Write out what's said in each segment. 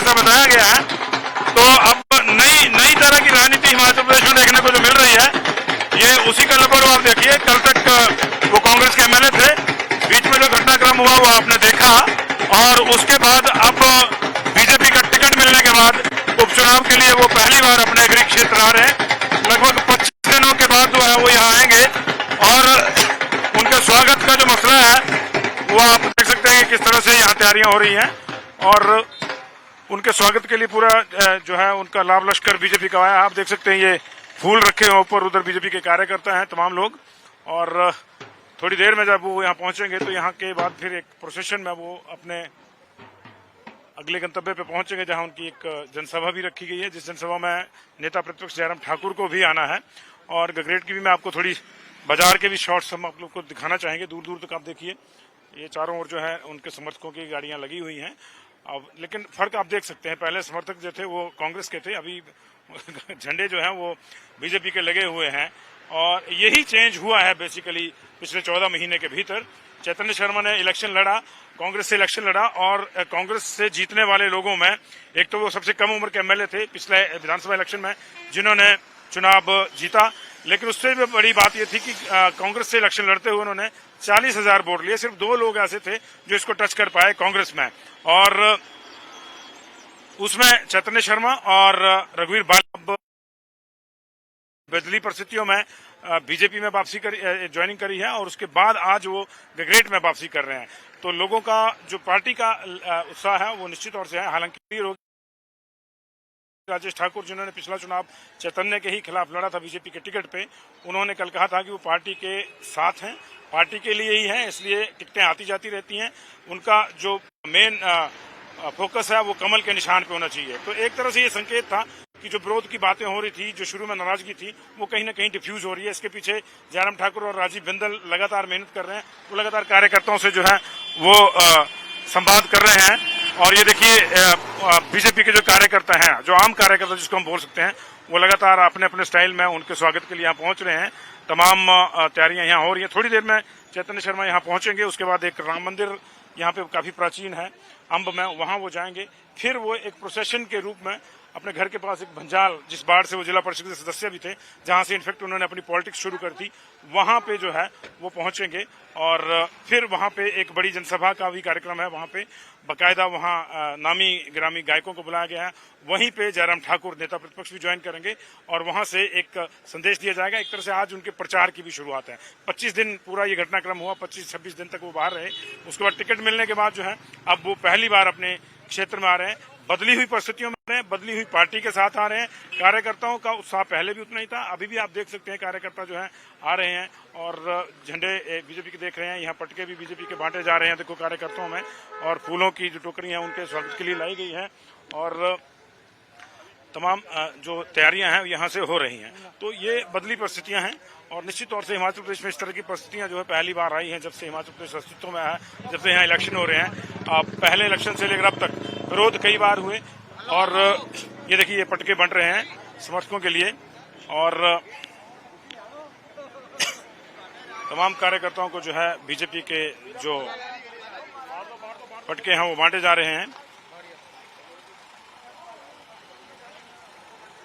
ऐसा बताया गया है। तो अब नई नई तरह की राजनीति हिमाचल प्रदेश में देखने को जो मिल रही है, ये उसी का नंबर आप देखिए। कल तक वो कांग्रेस के एमएलए थे, बीच में जो घटनाक्रम हुआ वो आपने देखा, और उसके बाद अब बीजेपी का टिकट मिलने के बाद उपचुनाव के लिए वो पहली बार अपने गृह क्षेत्र आ रहे हैं। लगभग 25 दिनों के बाद जो है वो यहाँ आएंगे, और उनके स्वागत का जो मसला है वो आप देख सकते हैं कि किस तरह से यहाँ तैयारियां हो रही हैं। और उनके स्वागत के लिए पूरा जो है उनका लाभ लश्कर बीजेपी का आया। आप देख सकते हैं ये फूल रखे हैं ऊपर, उधर बीजेपी के कार्यकर्ता हैं तमाम लोग। और थोड़ी देर में जब वो यहाँ पहुंचेंगे तो यहाँ के बाद फिर एक प्रोसेशन में वो अपने अगले गंतव्य पे पहुंचेंगे, जहां उनकी एक जनसभा भी रखी गई है, जिस जनसभा में नेता प्रतिपक्ष जयराम ठाकुर को भी आना है। और गगरेट की भी मैं आपको थोड़ी बाजार के भी शॉट्स हम आप लोग को दिखाना चाहेंगे। दूर दूर तक आप देखिए, ये चारों ओर जो है उनके समर्थकों की गाड़ियां लगी हुई हैं। अब लेकिन फर्क आप देख सकते हैं, पहले समर्थक जो थे वो कांग्रेस के थे, अभी झंडे जो हैं वो बीजेपी के लगे हुए हैं। और यही चेंज हुआ है बेसिकली पिछले 14 महीने के भीतर। चैतन्य शर्मा ने इलेक्शन लड़ा, कांग्रेस से इलेक्शन लड़ा, और कांग्रेस से जीतने वाले लोगों में एक तो वो सबसे कम उम्र के एमएलए थे पिछले विधानसभा इलेक्शन में जिन्होंने चुनाव जीता। लेकिन उससे भी बड़ी बात यह थी कि कांग्रेस से इलेक्शन लड़ते हुए उन्होंने 40,000 वोट लिए। सिर्फ 2 लोग ऐसे थे जो इसको टच कर पाए कांग्रेस में, और उसमें चैतन्य शर्मा और रघुवीर बाल बदली परिस्थितियों में बीजेपी में वापसी ज्वाइनिंग करी है, और उसके बाद आज वो गगरेट में वापसी कर रहे हैं। तो लोगों का जो पार्टी का उत्साह है वो निश्चित तौर से है। हालांकि राजेश ठाकुर जिन्होंने पिछला चुनाव चैतन्य के ही खिलाफ लड़ा था बीजेपी के टिकट पे, उन्होंने कल कहा था कि वो पार्टी के साथ हैं, पार्टी के लिए ही हैं, इसलिए टिकटें आती जाती रहती हैं। उनका जो मेन फोकस है वो कमल के निशान पे होना चाहिए। तो एक तरह से ये संकेत था कि जो विरोध की बातें हो रही थी, जो शुरू में नाराजगी थी, वो कहीं ना कहीं डिफ्यूज हो रही है। इसके पीछे जयराम ठाकुर और राजीव बिंदल लगातार मेहनत कर रहे हैं, वो लगातार कार्यकर्ताओं से जो है वो संवाद कर रहे हैं। और ये देखिए बीजेपी के जो कार्यकर्ता हैं, जो आम कार्यकर्ता जिसको हम बोल सकते हैं, वो लगातार अपने अपने स्टाइल में उनके स्वागत के लिए यहाँ पहुंच रहे हैं। तमाम तैयारियां यहाँ हो रही हैं। थोड़ी देर में चैतन्य शर्मा यहाँ पहुंचेंगे, उसके बाद एक राम मंदिर यहाँ पे काफी प्राचीन है अंब में, वहां वो जाएंगे। फिर वो एक प्रोसेशन के रूप में अपने घर के पास एक भंजाल, जिस बाढ़ से वो जिला परिषद के सदस्य भी थे, जहां से इनफेक्ट उन्होंने अपनी पॉलिटिक्स शुरू कर दी, वहां पे जो है वो पहुंचेंगे। और फिर वहां पे एक बड़ी जनसभा का भी कार्यक्रम है, वहां पे बाकायदा वहां नामी ग्रामी गायकों को बुलाया गया है। वहीं पे जयराम ठाकुर नेता प्रतिपक्ष भी ज्वाइन करेंगे, और वहां से एक संदेश दिया जाएगा। एक तरह से आज उनके प्रचार की भी शुरुआत है। 25 दिन पूरा ये घटनाक्रम हुआ, 25-26 दिन तक वो बाहर रहे। उसके बाद टिकट मिलने के बाद जो है अब वो पहली बार अपने क्षेत्र में आ रहे हैं, बदली हुई परिस्थितियों में आ रहे हैं, बदली हुई पार्टी के साथ आ रहे हैं। कार्यकर्ताओं का उत्साह पहले भी उतना ही था, अभी भी आप देख सकते हैं कार्यकर्ता जो है आ रहे हैं, और झंडे बीजेपी के देख रहे हैं। यहाँ पटके भी बीजेपी के बांटे जा रहे हैं, देखो कार्यकर्ताओं में, और फूलों की जो टोकरी है उनके स्वागत के लिए लाई गई है, और तमाम जो तैयारियां हैं यहाँ से हो रही हैं। तो ये बदली परिस्थितियां हैं, और निश्चित तौर से हिमाचल प्रदेश में इस तरह की परिस्थितियां जो है पहली बार आई हैं जब से हिमाचल प्रदेश अस्तित्व में आया, जब से यहाँ इलेक्शन हो रहे हैं। पहले इलेक्शन से लेकर अब तक विरोध कई बार हुए, और ये देखिए ये पटके बंट रहे हैं समर्थकों के लिए, और तमाम कार्यकर्ताओं को जो है बीजेपी के जो पटके हैं वो बांटे जा रहे हैं।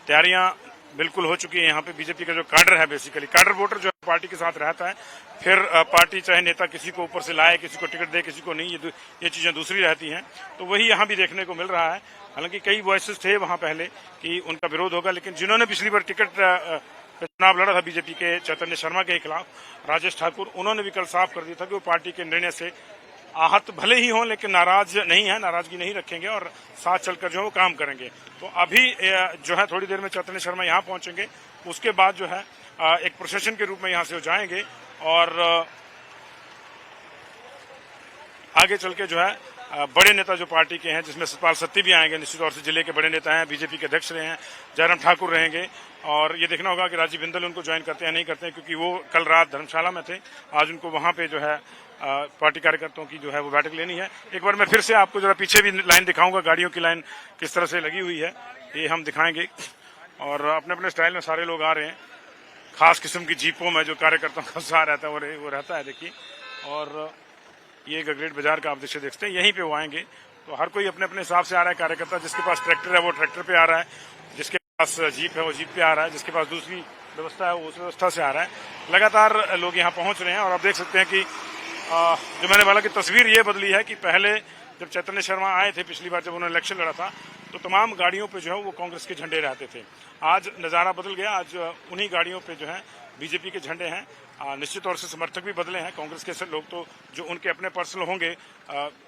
तैयारियां बिल्कुल हो चुकी है। यहाँ पे बीजेपी का जो काडर है, बेसिकली काडर वोटर जो है पार्टी के साथ रहता है, फिर पार्टी चाहे नेता किसी को ऊपर से लाए, किसी को टिकट दे, किसी को नहीं, ये चीजें दूसरी रहती हैं। तो वही यहाँ भी देखने को मिल रहा है। हालांकि कई वॉइसेस थे वहां पहले कि उनका विरोध होगा, लेकिन जिन्होंने पिछली बार टिकट चुनाव लड़ा था बीजेपी के चैतन्य शर्मा के खिलाफ, राजेश ठाकुर, उन्होंने भी कल साफ कर दिया था कि वो पार्टी के निर्णय से आहत भले ही हों, लेकिन नाराज नहीं है, नाराजगी नहीं रखेंगे, और साथ चलकर जो है वो काम करेंगे। तो अभी जो है थोड़ी देर में चैतन्य शर्मा यहाँ पहुंचेंगे, उसके बाद जो है एक प्रोसेशन के रूप में यहाँ से वो जाएंगे, और आगे चल के जो है बड़े नेता जो पार्टी के हैं, जिसमें सतपाल सत्ती भी आएंगे, निश्चित तौर से जिले के बड़े नेता हैं, बीजेपी के अध्यक्ष रहे हैं, जयराम ठाकुर रहेंगे। और ये देखना होगा कि राजीव बिंदल उनको ज्वाइन करते हैं नहीं करते हैं, क्योंकि वो कल रात धर्मशाला में थे, आज उनको वहां पे जो है पार्टी कार्यकर्ताओं की जो है वो बैठक लेनी है। एक बार मैं फिर से आपको जरा पीछे भी लाइन दिखाऊंगा, गाड़ियों की लाइन किस तरह से लगी हुई है ये हम दिखाएंगे। और अपने अपने स्टाइल में सारे लोग आ रहे हैं, खास किस्म की जीपों में जो कार्यकर्ताओं का उत्साह रहता है वो रहता है, देखिए। और ये गगरेट बाजार का आप दृश्य देखते हैं, यहीं पे वो आएंगे, तो हर कोई अपने अपने हिसाब से आ रहा है। कार्यकर्ता जिसके पास ट्रैक्टर है वो ट्रैक्टर पे आ रहा है, जिसके पास जीप है वो जीप पे आ रहा है, जिसके पास दूसरी व्यवस्था है वो उस व्यवस्था से आ रहा है। लगातार लोग यहाँ पहुंच रहे हैं और आप देख सकते हैं कि जो मैंने बोला कि तस्वीर ये बदली है कि पहले जब चैतन्य शर्मा आए थे पिछली बार जब उन्होंने इलेक्शन लड़ा था तो तमाम गाड़ियों पे जो है वो कांग्रेस के झंडे रहते थे। आज नज़ारा बदल गया, आज उन्हीं गाड़ियों पे जो है बीजेपी के झंडे हैं। निश्चित तौर से समर्थक भी बदले हैं, कांग्रेस के लोग तो जो उनके अपने पर्सनल होंगे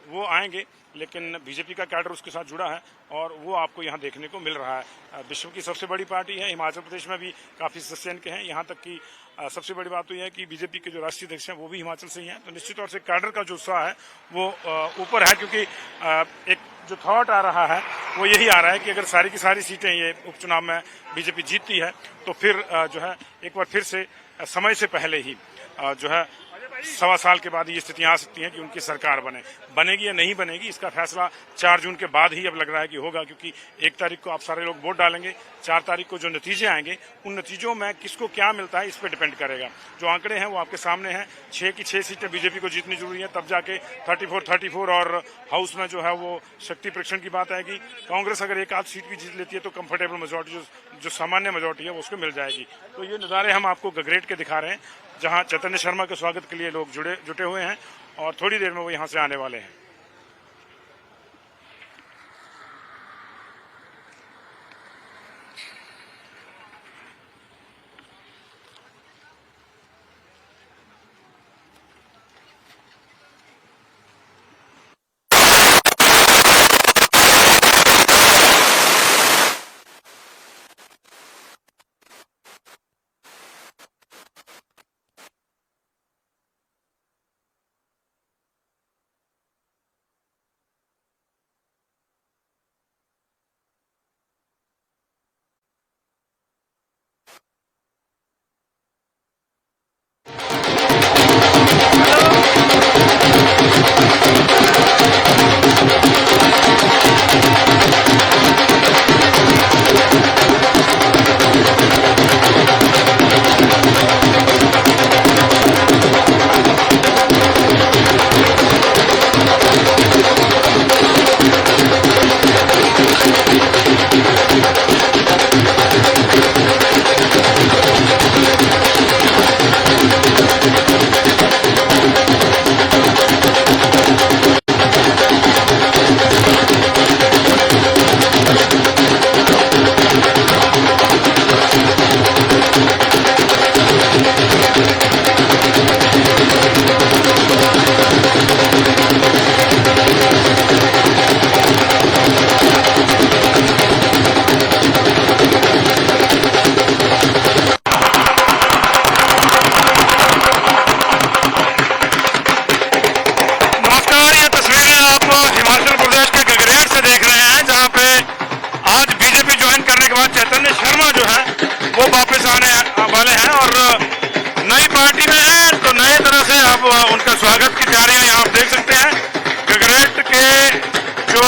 वो आएंगे, लेकिन बीजेपी का कैडर उसके साथ जुड़ा है और वो आपको यहाँ देखने को मिल रहा है। विश्व की सबसे बड़ी पार्टी है, हिमाचल प्रदेश में भी काफ़ी सदस्य इनके हैं। यहाँ तक कि सबसे बड़ी बात तो यह है कि बीजेपी के जो राष्ट्रीय अध्यक्ष हैं वो भी हिमाचल से ही हैं। तो निश्चित तौर से कैडर का जो उत्साह है वो ऊपर है, क्योंकि एक जो थॉट आ रहा है वो यही आ रहा है कि अगर सारी की सारी सीटें ये उपचुनाव में बीजेपी जीतती है तो फिर जो है एक बार फिर से समय से पहले ही जो है 1.25 साल के बाद ये स्थितियां आ सकती हैं कि उनकी सरकार बनेगी या नहीं बनेगी। इसका फैसला 4 जून के बाद ही अब लग रहा है कि होगा, क्योंकि 1 तारीख को आप सारे लोग वोट डालेंगे, 4 तारीख को जो नतीजे आएंगे उन नतीजों में किसको क्या मिलता है इस पर डिपेंड करेगा। जो आंकड़े हैं वो आपके सामने हैं, 6 की 6 सीटें बीजेपी को जीतनी जरूरी है, तब जाके 34 और हाउस में जो है वो शक्ति परीक्षण की बात आएगी। कांग्रेस अगर एक आध सीट भी जीत लेती है तो कंफर्टेबल मेजोरिटी जो सामान्य मेजोरिटी है वो उसको मिल जाएगी। तो ये नज़ारे हम आपको गगरेट के दिखा रहे हैं, जहां चैतन्य शर्मा के स्वागत के लिए लोग जुटे हुए हैं और थोड़ी देर में वो यहां से आने वाले हैं। उनका स्वागत की तैयारियां यहाँ आप देख सकते हैं। गगरेट के जो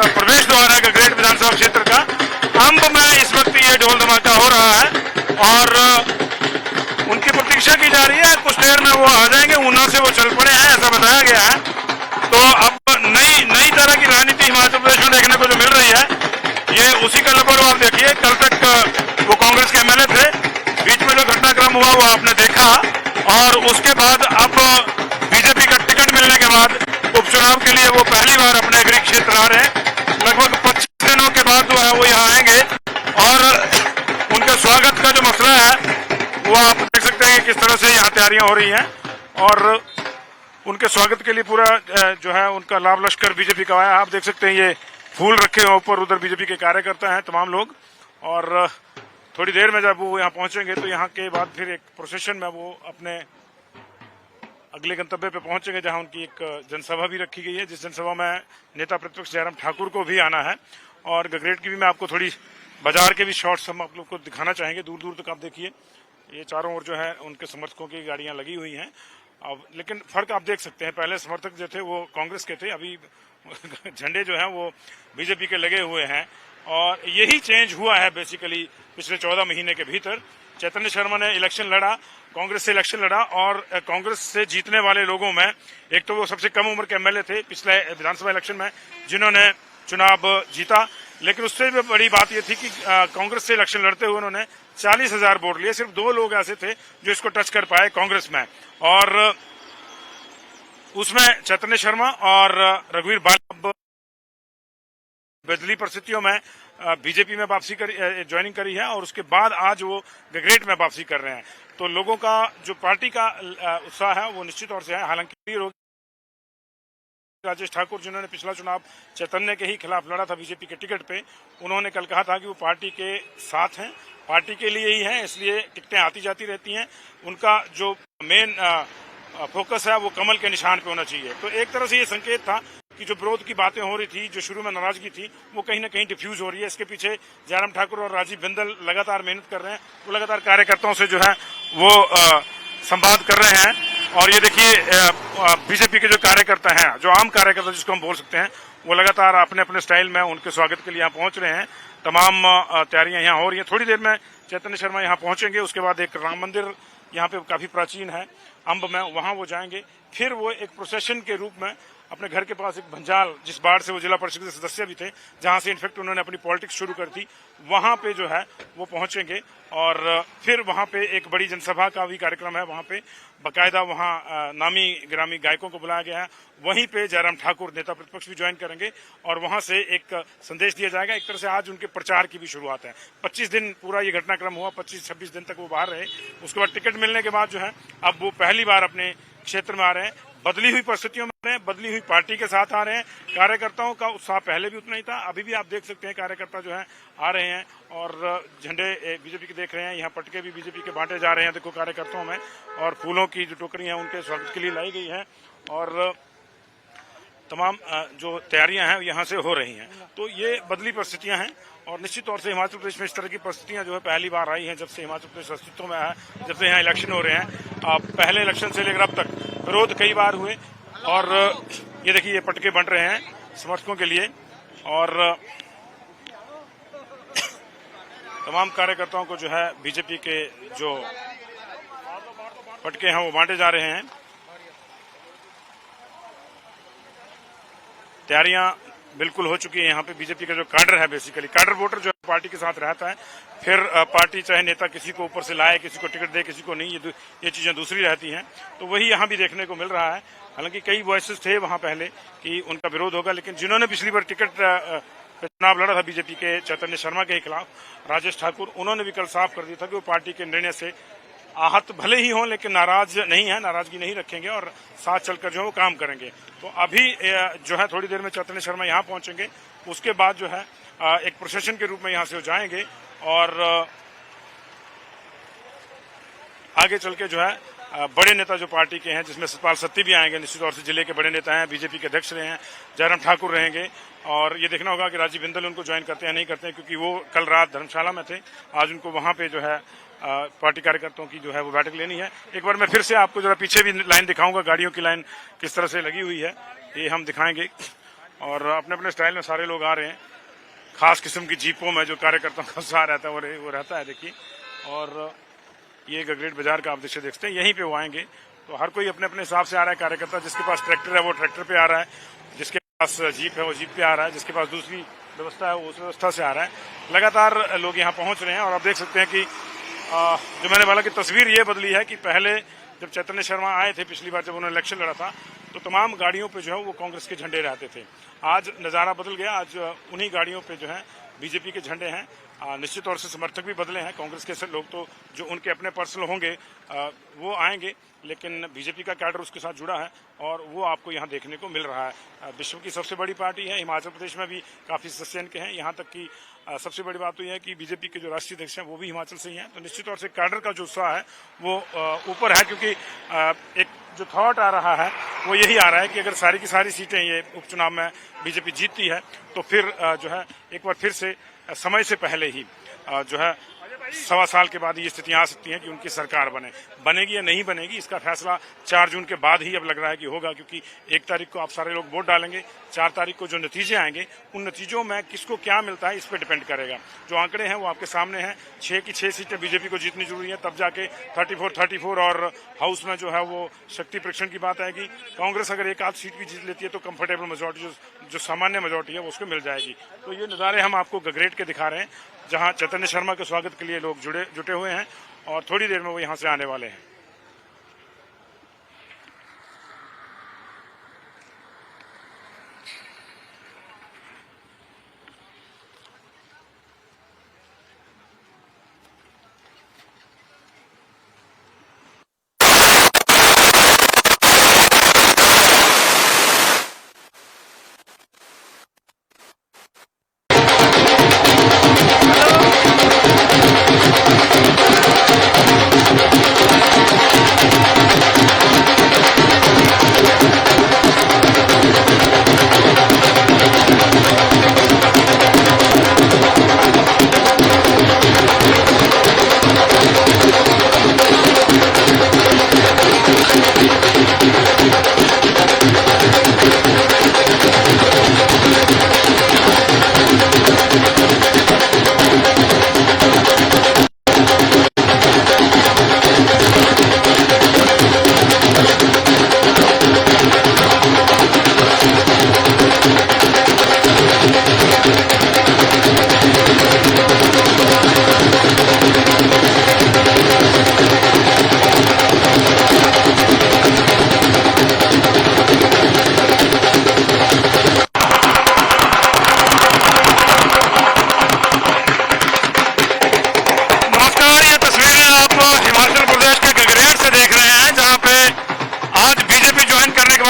प्रवेश द्वार है गगरेट विधानसभा क्षेत्र का, अंब में इस वक्त ये ढोल धमाका हो रहा है और उनकी प्रतीक्षा की जा रही है। कुछ देर में वो आ जाएंगे, ऊना से वो चल पड़े हैं ऐसा बताया गया है। तो अब नई तरह की राजनीति हिमाचल प्रदेश में देखने को जो मिल रही है ये उसी का लबर आप देखिए। कल तक वो कांग्रेस के एमएलए थे, बीच में जो घटनाक्रम हुआ वो आपने देखा और उसके बाद अब बीजेपी का टिकट मिलने के बाद उपचुनाव के लिए वो पहली बार अपने गृह क्षेत्र आ रहे हैं। लगभग 25 दिनों के बाद जो है वो यहाँ आएंगे और उनके स्वागत का जो मसला है वो आप देख सकते हैं कि किस तरह से यहाँ तैयारियां हो रही हैं और उनके स्वागत के लिए पूरा जो है उनका लाभ लश्कर बीजेपी का आया। आप देख सकते हैं ये फूल रखे हैं ऊपर, उधर बीजेपी के कार्यकर्ता हैं तमाम लोग। और थोड़ी देर में जब वो यहाँ पहुंचेंगे तो यहाँ के बाद फिर एक प्रोसेशन में वो अपने अगले गंतव्य पे पहुंचेंगे, जहां उनकी एक जनसभा भी रखी गई है, जिस जनसभा में नेता प्रतिपक्ष जयराम ठाकुर को भी आना है। और गगरेट की भी मैं आपको थोड़ी बाजार के भी शॉट्स हम आप लोग को दिखाना चाहेंगे। दूर दूर तक आप देखिए ये चारों ओर जो है उनके समर्थकों की गाड़ियां लगी हुई हैं। अब लेकिन फर्क आप देख सकते हैं, पहले समर्थक जो थे वो कांग्रेस के थे, अभी झंडे जो हैं वो बीजेपी के लगे हुए हैं। और यही चेंज हुआ है बेसिकली पिछले 14 महीने के भीतर। चैतन्य शर्मा ने इलेक्शन लड़ा, कांग्रेस से इलेक्शन लड़ा और कांग्रेस से जीतने वाले लोगों में एक तो वो सबसे कम उम्र के एमएलए थे पिछले विधानसभा इलेक्शन में जिन्होंने चुनाव जीता, लेकिन उससे भी बड़ी बात यह थी कि कांग्रेस से इलेक्शन लड़ते हुए उन्होंने 40,000 वोट लिए। सिर्फ 2 लोग ऐसे थे जो इसको टच कर पाए कांग्रेस में, और उसमें चैतन्य शर्मा और रघुवीर बाल बदली परिस्थितियों में बीजेपी में वापसी ज्वाइनिंग करी है और उसके बाद आज वो गगरेट में वापसी कर रहे हैं। तो लोगों का जो पार्टी का उत्साह है वो निश्चित तौर से है। हालांकि राजेश ठाकुर जिन्होंने पिछला चुनाव चैतन्य के ही खिलाफ लड़ा था बीजेपी के टिकट पे, उन्होंने कल कहा था कि वो पार्टी के साथ हैं, पार्टी के लिए ही हैं, इसलिए टिकटें आती जाती रहती हैं। उनका जो मेन फोकस है वो कमल के निशान पे होना चाहिए। तो एक तरह से ये संकेत था कि जो विरोध की बातें हो रही थी, जो शुरू में नाराजगी थी, वो कहीं ना कहीं डिफ्यूज हो रही है। इसके पीछे जयराम ठाकुर और राजीव बिंदल लगातार मेहनत कर रहे हैं, वो लगातार कार्यकर्ताओं से जो है वो संवाद कर रहे हैं। और ये देखिए बीजेपी के जो कार्यकर्ता हैं, जो आम कार्यकर्ता जिसको हम बोल सकते हैं, वो लगातार अपने अपने स्टाइल में उनके स्वागत के लिए यहाँ पहुंच रहे हैं। तमाम तैयारियां यहाँ हो रही हैं। थोड़ी देर में चैतन्य शर्मा यहाँ पहुंचेंगे, उसके बाद एक राम मंदिर यहाँ पे काफी प्राचीन है अंब में, वहां वो जाएंगे। फिर वो एक प्रोसेशन के रूप में अपने घर के पास एक भंजाल, जिस बार से वो जिला परिषद के सदस्य भी थे, जहां से इनफेक्ट उन्होंने अपनी पॉलिटिक्स शुरू कर दी, वहां पे जो है वो पहुंचेंगे। और फिर वहां पे एक बड़ी जनसभा का भी कार्यक्रम है, वहां पे बाकायदा वहां नामी ग्रामी गायकों को बुलाया गया है। वहीं पे जयराम ठाकुर नेता प्रतिपक्ष भी ज्वाइन करेंगे और वहां से एक संदेश दिया जाएगा। एक तरह से आज उनके प्रचार की भी शुरुआत है। 25 दिन पूरा ये घटनाक्रम हुआ, 25-26 दिन तक वो बाहर रहे। उसके बाद टिकट मिलने के बाद जो है अब वो पहली बार अपने क्षेत्र में आ रहे हैं, बदली हुई परिस्थितियों में आ रहे हैं, बदली हुई पार्टी के साथ आ रहे हैं। कार्यकर्ताओं का उत्साह पहले भी उतना ही था, अभी भी आप देख सकते हैं कार्यकर्ता जो है आ रहे हैं और झंडे बीजेपी के देख रहे हैं। यहाँ पटके भी बीजेपी के बांटे जा रहे हैं, देखो कार्यकर्ताओं में, और फूलों की जो टोकरी है उनके स्वागत के लिए लाई गई है और तमाम जो तैयारियां हैं यहाँ से हो रही हैं। तो ये बदली परिस्थितियां हैं और निश्चित तौर से हिमाचल प्रदेश में इस तरह की परिस्थितियां जो है पहली बार आई हैं जब से हिमाचल प्रदेश अस्तित्व में है, जब से यहाँ इलेक्शन हो रहे हैं। पहले इलेक्शन से लेकर अब तक विरोध कई बार हुए और ये देखिए ये पटके बंट रहे हैं समर्थकों के लिए और तमाम कार्यकर्ताओं को जो है बीजेपी के जो पटके हैं वो बांटे जा रहे हैं। तैयारियां बिल्कुल हो चुकी है। यहाँ पे बीजेपी का जो काडर है, बेसिकली काडर वोटर जो है पार्टी के साथ रहता है, फिर पार्टी चाहे नेता किसी को ऊपर से लाए, किसी को टिकट दे, किसी को नहीं, ये चीजें दूसरी रहती हैं। तो वही यहाँ भी देखने को मिल रहा है। हालांकि कई वॉइसेस थे वहां पहले कि उनका विरोध होगा, लेकिन जिन्होंने पिछली बार टिकट चुनाव लड़ा था बीजेपी के चैतन्य शर्मा के खिलाफ, राजेश ठाकुर, उन्होंने भी कल साफ कर दिया था कि वो पार्टी के निर्णय से आहत भले ही हों लेकिन नाराज नहीं है, नाराजगी नहीं रखेंगे और साथ चलकर जो है वो काम करेंगे। तो अभी जो है थोड़ी देर में चैतन्य शर्मा यहाँ पहुंचेंगे, उसके बाद जो है एक प्रोसेशन के रूप में यहाँ से वो जाएंगे और आगे चल के जो है बड़े नेता जो पार्टी के हैं, जिसमें सतपाल सत्ती भी आएंगे, निश्चित तौर से जिले के बड़े नेता हैं, बीजेपी के अध्यक्ष रहे हैं, जयराम ठाकुर रहेंगे। और ये देखना होगा कि राजीव बिंदल उनको ज्वाइन करते हैं नहीं करते हैं, क्योंकि वो कल रात धर्मशाला में थे, आज उनको वहां पे जो है पार्टी कार्यकर्ताओं की जो है वो बैठक लेनी है। एक बार मैं फिर से आपको जरा पीछे भी लाइन दिखाऊंगा, गाड़ियों की लाइन किस तरह से लगी हुई है ये हम दिखाएंगे। और अपने अपने स्टाइल में सारे लोग आ रहे हैं, खास किस्म की जीपों में जो कार्यकर्ताओं का उत्साह रहता है वो रहता है, देखिए। और ये गगरेट बाजार का आप दृश्य देखते हैं, यहीं पे वो आएंगे। तो हर कोई अपने अपने हिसाब से आ रहा है कार्यकर्ता, जिसके पास ट्रैक्टर है वो ट्रैक्टर पे आ रहा है, जिसके पास जीप है वो जीप पे आ रहा है, जिसके पास दूसरी व्यवस्था है वो उस व्यवस्था से आ रहा है। लगातार लोग यहाँ पहुंच रहे हैं और आप देख सकते हैं कि जो मैंने बोला कि तस्वीर ये बदली है कि पहले जब चैतन्य शर्मा आए थे पिछली बार जब उन्होंने इलेक्शन लड़ा था, तो तमाम गाड़ियों पे जो है वो कांग्रेस के झंडे रहते थे। आज नज़ारा बदल गया, आज उन्हीं गाड़ियों पे जो है बीजेपी के झंडे हैं। निश्चित तौर से समर्थक भी बदले हैं, कांग्रेस के लोग तो जो उनके अपने पर्सनल होंगे वो आएंगे, लेकिन बीजेपी का कैडर उसके साथ जुड़ा है और वो आपको यहाँ देखने को मिल रहा है। विश्व की सबसे बड़ी पार्टी है, हिमाचल प्रदेश में भी काफ़ी सदस्य इनके हैं। यहाँ तक कि सबसे बड़ी बात तो यह है कि बीजेपी के जो राष्ट्रीय अध्यक्ष हैं वो भी हिमाचल से ही हैं। तो निश्चित तौर से कैडर का जो उत्साह है वो ऊपर है, क्योंकि एक जो थॉट आ रहा है वो यही आ रहा है कि अगर सारी की सारी सीटें ये उपचुनाव में बीजेपी जीतती है तो फिर जो है एक बार फिर से समय से पहले ही जो है सवा साल के बाद ये स्थितियां आ सकती हैं कि उनकी सरकार बनेगी या नहीं बनेगी, इसका फैसला 4 जून के बाद ही अब लग रहा है कि होगा, क्योंकि 1 तारीख को आप सारे लोग वोट डालेंगे, 4 तारीख को जो नतीजे आएंगे उन नतीजों में किसको क्या मिलता है इस पर डिपेंड करेगा। जो आंकड़े हैं वो आपके सामने हैं, 6 की 6 सीटें बीजेपी को जीतनी जरूरी है, तब जाके 34 और हाउस में जो है वो शक्ति परीक्षण की बात आएगी। कांग्रेस अगर एक आध सीट भी जीत लेती है तो कंफर्टेबल मेजोरिटी जो सामान्य मेजोरिटी है वो उसको मिल जाएगी। तो ये नज़ारे हम आपको गगरेट के दिखा रहे हैं, जहां चैतन्य शर्मा के स्वागत के लिए लोग जुटे हुए हैं और थोड़ी देर में वो यहां से आने वाले हैं।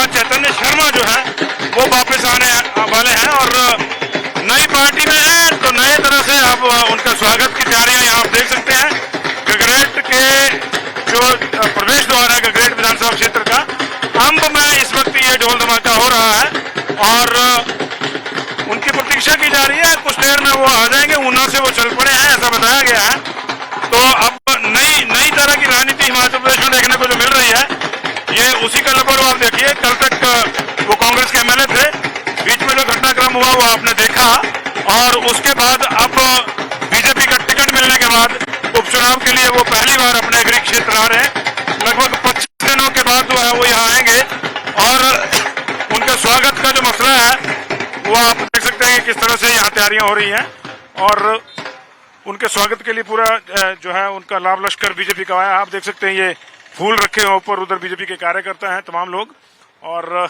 चैतन्य शर्मा जो है वो वापस आने वाले हैं और नई पार्टी में है, तो नए तरह से अब उनका स्वागत की तैयारियां यहाँ आप देख सकते हैं। गगरेट के जो प्रवेश द्वार है गगरेट विधानसभा क्षेत्र का, अंब में इस वक्त ये ढोल धमाका हो रहा है और उनकी प्रतीक्षा की जा रही है। कुछ देर में वो आ जाएंगे, ऊना से वो चल पड़े हैं ऐसा बताया गया है। तो अब नई तरह की राजनीति हिमाचल प्रदेश में देखने को जो मिल रही है, ये उसी का नंबर आप देखिए। कल तक वो कांग्रेस के एमएलए थे, बीच में जो घटनाक्रम हुआ वो आपने देखा और उसके बाद अब बीजेपी का टिकट मिलने के बाद उपचुनाव के लिए वो पहली बार अपने गृह क्षेत्र आ रहे हैं। लगभग 25 दिनों के बाद जो है वो यहाँ आएंगे और उनके स्वागत का जो मसला है वो आप देख सकते हैं कि किस तरह से यहाँ तैयारियां हो रही हैं और उनके स्वागत के लिए पूरा जो है उनका लाभ लश्कर बीजेपी का आया। आप देख सकते हैं ये फूल रखे हैं ऊपर, उधर बीजेपी के कार्यकर्ता हैं तमाम लोग। और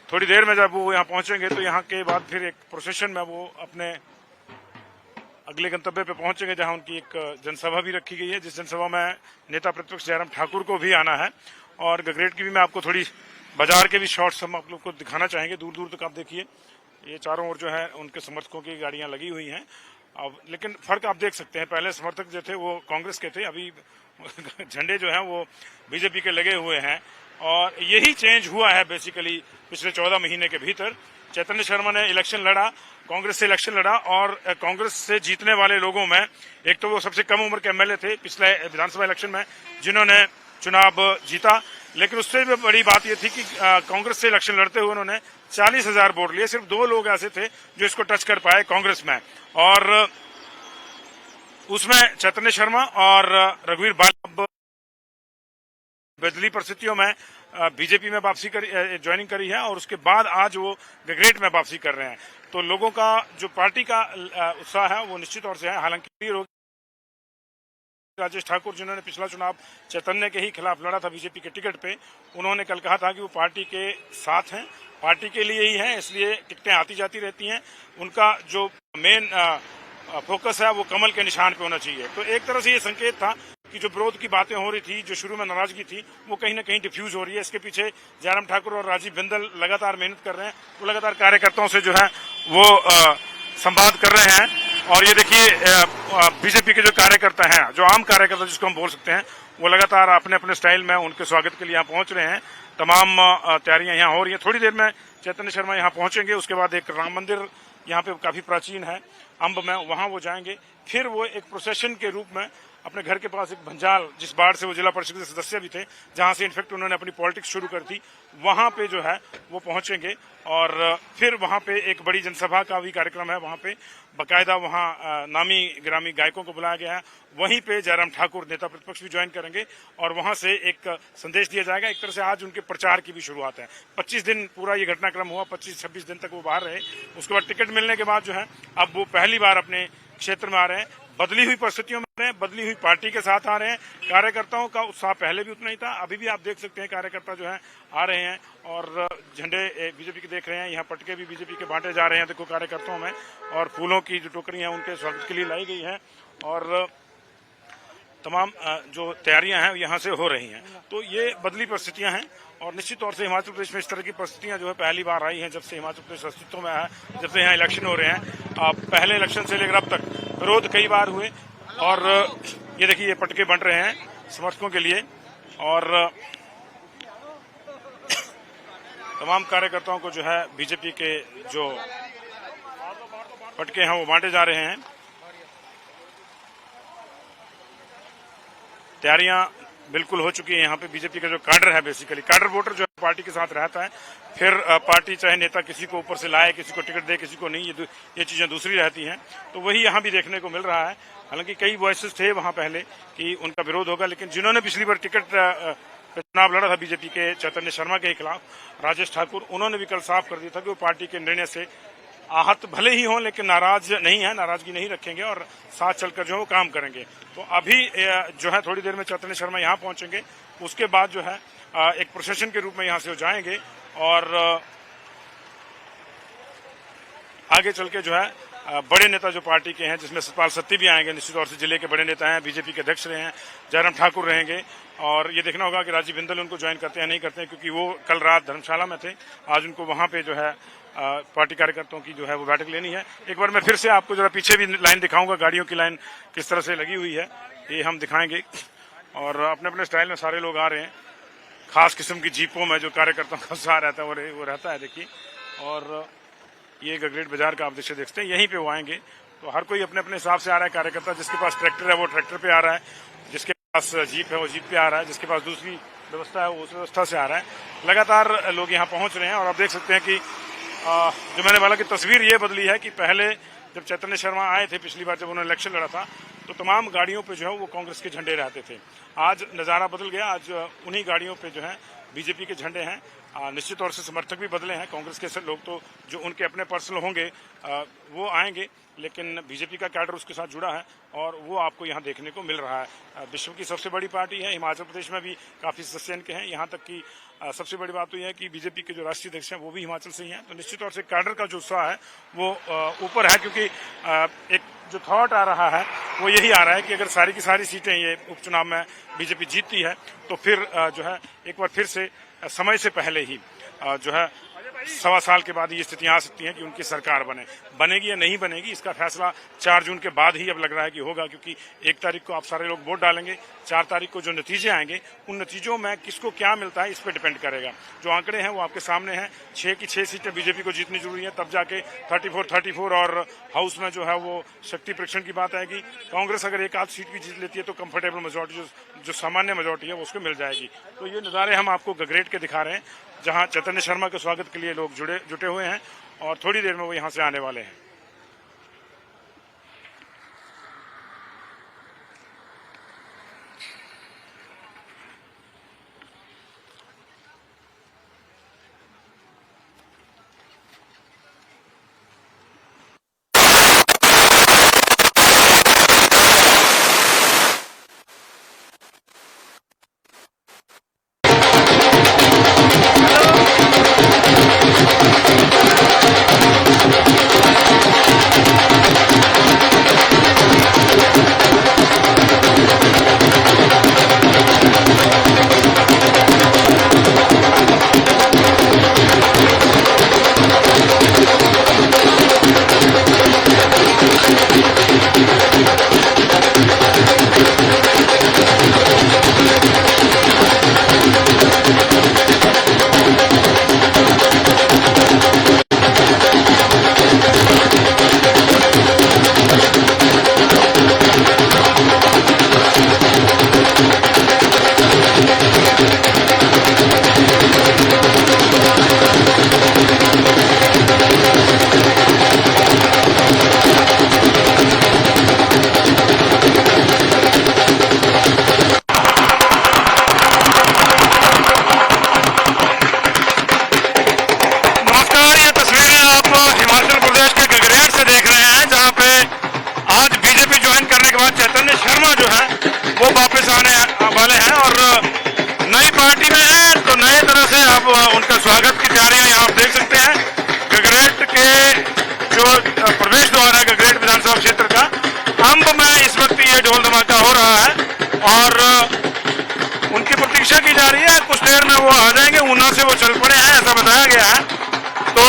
थोड़ी देर में जब वो यहाँ पहुंचेंगे तो यहाँ के बाद फिर एक प्रोसेशन में वो अपने अगले गंतव्य पे पहुंचेंगे, जहां उनकी एक जनसभा भी रखी गई है, जिस जनसभा में नेता प्रतिपक्ष जयराम ठाकुर को भी आना है। और गगरेट की भी मैं आपको थोड़ी बाजार के भी शॉट्स हम आप लोग को दिखाना चाहेंगे। दूर दूर तक आप देखिए, ये चारों ओर जो है उनके समर्थकों की गाड़ियां लगी हुई हैं। अब लेकिन फर्क आप देख सकते हैं, पहले समर्थक जो थे वो कांग्रेस के थे, अभी झंडे जो हैं वो बीजेपी के लगे हुए हैं। और यही चेंज हुआ है बेसिकली पिछले 14 महीने के भीतर। चैतन्य शर्मा ने इलेक्शन लड़ा, कांग्रेस से इलेक्शन लड़ा और कांग्रेस से जीतने वाले लोगों में एक तो वो सबसे कम उम्र के एमएलए थे पिछले विधानसभा इलेक्शन में जिन्होंने चुनाव जीता। लेकिन उससे भी बड़ी बात यह थी कि कांग्रेस से इलेक्शन लड़ते हुए उन्होंने 40,000 वोट लिए। सिर्फ 2 लोग ऐसे थे जो इसको टच कर पाए कांग्रेस में, और उसमें चैतन्य शर्मा और रघुवीर बाल बदली परिस्थितियों में बीजेपी में वापसी ज्वाइनिंग करी है और उसके बाद आज वो गगरेट में वापसी कर रहे हैं। तो लोगों का जो पार्टी का उत्साह है वो निश्चित तौर से है। हालांकि राजेश ठाकुर जिन्होंने पिछला चुनाव चैतन्य के ही खिलाफ लड़ा था बीजेपी के टिकट पे, उन्होंने कल कहा था कि वो पार्टी के साथ हैं, पार्टी के लिए ही हैं, इसलिए टिकटें आती जाती रहती हैं। उनका जो मेन फोकस है वो कमल के निशान पे होना चाहिए। तो एक तरह से ये संकेत था कि जो विरोध की बातें हो रही थी, जो शुरू में नाराजगी थी, वो कहीं ना कहीं डिफ्यूज हो रही है। इसके पीछे जयराम ठाकुर और राजीव बिंदल लगातार मेहनत कर रहे हैं, वो लगातार कार्यकर्ताओं से जो है वो संवाद कर रहे हैं। और ये देखिए बीजेपी के जो कार्यकर्ता हैं, जो आम कार्यकर्ता जिसको हम बोल सकते हैं, वो लगातार अपने अपने स्टाइल में उनके स्वागत के लिए यहाँ पहुंच रहे हैं। तमाम तैयारियां यहाँ हो रही हैं। थोड़ी देर में चैतन्य शर्मा यहाँ पहुंचेंगे, उसके बाद एक राम मंदिर यहाँ पे काफी प्राचीन है अंब में, वहां वो जाएंगे। फिर वो एक प्रोसेशन के रूप में अपने घर के पास एक भंजाल, जिस बाढ़ से वो जिला परिषद के सदस्य भी थे, जहां से इनफेक्ट उन्होंने अपनी पॉलिटिक्स शुरू कर दी, वहां पे जो है वो पहुंचेंगे और फिर वहां पे एक बड़ी जनसभा का भी कार्यक्रम है। वहां पे बाकायदा वहां नामी ग्रामी गायकों को बुलाया गया है। वहीं पे जयराम ठाकुर नेता प्रतिपक्ष भी ज्वाइन करेंगे और वहां से एक संदेश दिया जाएगा। एक तरह से आज उनके प्रचार की भी शुरुआत है। 25 दिन पूरा ये घटनाक्रम हुआ, 25-26 दिन तक वो बाहर रहे। उसके बाद टिकट मिलने के बाद जो है अब वो पहली बार अपने क्षेत्र में आ रहे हैं। बदली हुई परिस्थितियों में आ रहे हैं, बदली हुई पार्टी के साथ आ रहे हैं। कार्यकर्ताओं का उत्साह पहले भी उतना ही था, अभी भी आप देख सकते हैं कार्यकर्ता जो है आ रहे हैं और झंडे बीजेपी के देख रहे हैं। यहाँ पटके भी बीजेपी के बांटे जा रहे हैं देखो कार्यकर्ताओं में, और फूलों की जो टोकरियां उनके स्वागत के लिए लाई गई हैं और तमाम जो तैयारियां हैं यहाँ से हो रही हैं। तो ये बदली परिस्थितियां हैं और निश्चित तौर से हिमाचल प्रदेश में इस तरह की परिस्थितियां जो है पहली बार आई हैं जब से हिमाचल प्रदेश अस्तित्व में आया, जब से यहाँ इलेक्शन हो रहे हैं। पहले इलेक्शन से लेकर अब तक विरोध कई बार हुए और ये देखिए ये पटके बंट रहे हैं समर्थकों के लिए और तमाम कार्यकर्ताओं को जो है बीजेपी के जो पटके हैं वो बांटे जा रहे हैं। तैयारियां बिल्कुल हो चुकी है। यहाँ पे बीजेपी का जो काडर है, बेसिकली काडर वोटर जो है पार्टी के साथ रहता है, फिर पार्टी चाहे नेता किसी को ऊपर से लाए, किसी को टिकट दे, किसी को नहीं, ये चीजें दूसरी रहती हैं। तो वही यहाँ भी देखने को मिल रहा है। हालांकि कई वॉइसेस थे वहां पहले कि उनका विरोध होगा, लेकिन जिन्होंने पिछली बार टिकट पे चुनाव लड़ा था बीजेपी के चैतन्य शर्मा के खिलाफ, राजेश ठाकुर, उन्होंने भी कल साफ कर दिया था कि वो पार्टी के निर्णय से आहत भले ही हों लेकिन नाराज नहीं है, नाराजगी नहीं रखेंगे और साथ चलकर जो है वो काम करेंगे। तो अभी जो है थोड़ी देर में चैतन्य शर्मा यहाँ पहुंचेंगे, उसके बाद जो है एक प्रोसेशन के रूप में यहाँ से वो जाएंगे और आगे चल के जो है बड़े नेता जो पार्टी के हैं, जिसमें सतपाल सत्ती भी आएंगे, निश्चित तौर से जिले के बड़े नेता हैं, बीजेपी के अध्यक्ष रहे हैं, जयराम ठाकुर रहेंगे और ये देखना होगा कि राजीव बिंदल उनको ज्वाइन करते हैं नहीं करते हैं, क्योंकि वो कल रात धर्मशाला में थे। आज उनको वहां पे जो है पार्टी कार्यकर्ताओं की जो है वो बैठक लेनी है। एक बार मैं फिर से आपको जरा पीछे भी लाइन दिखाऊंगा, गाड़ियों की लाइन किस तरह से लगी हुई है ये हम दिखाएंगे और अपने अपने स्टाइल में सारे लोग आ रहे हैं। खास किस्म की जीपों में जो कार्यकर्ताओं का उत्साह रहता है वो रहता है देखिए। और ये गगरेट बाजार का आप दृश्य देखते हैं, यहीं पे वो आएंगे। तो हर कोई अपने अपने हिसाब से आ रहा है। कार्यकर्ता जिसके पास ट्रैक्टर है वो ट्रैक्टर पे आ रहा है, जिसके पास जीप है वो जीप पे आ रहा है, जिसके पास दूसरी व्यवस्था है वो उस व्यवस्था से आ रहा है। लगातार लोग यहाँ पहुंच रहे हैं और आप देख सकते हैं कि जो मैंने बोला कि तस्वीर ये बदली है कि पहले जब चैतन्य शर्मा आए थे पिछली बार जब उन्होंने इलेक्शन लड़ा था, तो तमाम गाड़ियों पे जो है वो कांग्रेस के झंडे रहते थे। आज नज़ारा बदल गया, आज उन्हीं गाड़ियों पे जो है बीजेपी के झंडे हैं। निश्चित तौर से समर्थक भी बदले हैं। कांग्रेस के लोग तो जो उनके अपने पर्सनल होंगे वो आएंगे, लेकिन बीजेपी का कैडर उसके साथ जुड़ा है और वो आपको यहाँ देखने को मिल रहा है। विश्व की सबसे बड़ी पार्टी है, हिमाचल प्रदेश में भी काफ़ी सदस्य इनके हैं। यहाँ तक कि सबसे बड़ी बात तो यह है कि बीजेपी के जो राष्ट्रीय अध्यक्ष हैं वो भी हिमाचल से ही हैं। तो निश्चित तौर से कैडर का जो उत्साह है वो ऊपर है, क्योंकि एक जो थॉट आ रहा है वो यही आ रहा है कि अगर सारी की सारी सीटें ये उपचुनाव में बीजेपी जीतती है तो फिर जो है एक बार फिर से समय से पहले ही जो है 1.25 साल के बाद ये स्थितियां आ सकती हैं कि उनकी सरकार बनेगी या नहीं बनेगी। इसका फैसला 4 जून के बाद ही अब लग रहा है कि होगा, क्योंकि 1 तारीख को आप सारे लोग वोट डालेंगे, 4 तारीख को जो नतीजे आएंगे उन नतीजों में किसको क्या मिलता है इस पर डिपेंड करेगा। जो आंकड़े हैं वो आपके सामने हैं। 6 की 6 सीटें बीजेपी को जीतनी जरूरी है, तब जाके 34 और हाउस में जो है वो शक्ति परीक्षण की बात आएगी। कांग्रेस अगर एक आध सीट भी जीत लेती है तो कंफर्टेबल मेजोरिटी जो सामान्य मेजोरिटी है वो उसको मिल जाएगी। तो ये नज़ारे हम आपको गगरेट के दिखा रहे हैं, जहां चैतन्य शर्मा के स्वागत के लिए लोग जुटे हुए हैं और थोड़ी देर में वो यहां से आने वाले हैं।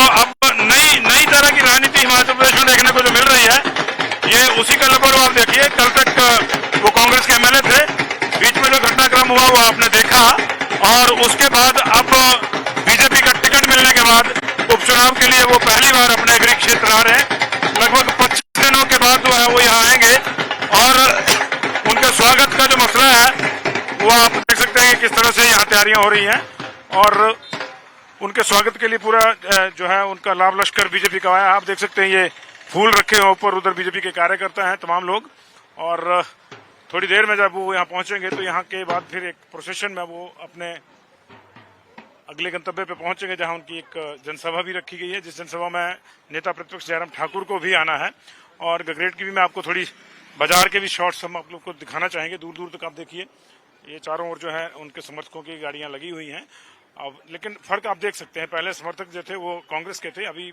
अब नई नई तरह की राजनीति हिमाचल प्रदेश में देखने को जो मिल रही है, ये उसी का नंबर आप देखिए। कल तक वो कांग्रेस के एमएलए थे, बीच में जो घटनाक्रम हुआ वो आपने देखा, और उसके बाद अब बीजेपी का टिकट मिलने के बाद उपचुनाव के लिए वो पहली बार अपने गृह क्षेत्र आ रहे हैं। लगभग 25 दिनों के बाद जो है वो यहाँ आएंगे, और उनके स्वागत का जो मसला है वो आप देख सकते हैं कि किस तरह से यहाँ तैयारियां हो रही हैं, और उनके स्वागत के लिए पूरा जो है उनका लाभ लश्कर बीजेपी का आया। आप देख सकते हैं ये फूल रखे हैं ऊपर, उधर बीजेपी के कार्यकर्ता हैं तमाम लोग, और थोड़ी देर में जब वो यहाँ पहुंचेंगे तो यहाँ के बाद फिर एक प्रोसेशन में वो अपने अगले गंतव्य पे पहुंचेंगे, जहां उनकी एक जनसभा भी रखी गई है, जिस जनसभा में नेता प्रतिपक्ष जयराम ठाकुर को भी आना है। और गगरेट की भी मैं आपको थोड़ी बाजार के भी शॉट्स हम आप लोग को दिखाना चाहेंगे। दूर दूर तक आप देखिए, ये चारों ओर जो है उनके समर्थकों की गाड़ियां लगी हुई हैं। अब लेकिन फर्क आप देख सकते हैं, पहले समर्थक जो थे वो कांग्रेस के थे, अभी